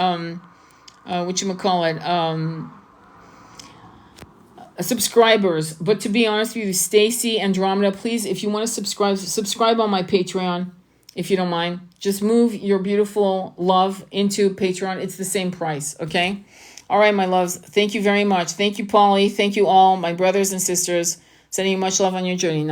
subscribers. But to be honest with you, Stacy, Andromeda, please, if you want to subscribe on my Patreon, if you don't mind. Just move your beautiful love into Patreon. It's the same price, okay? All right, my loves. Thank you very much. Thank you, Polly. Thank you all, my brothers and sisters. Sending you much love on your journey.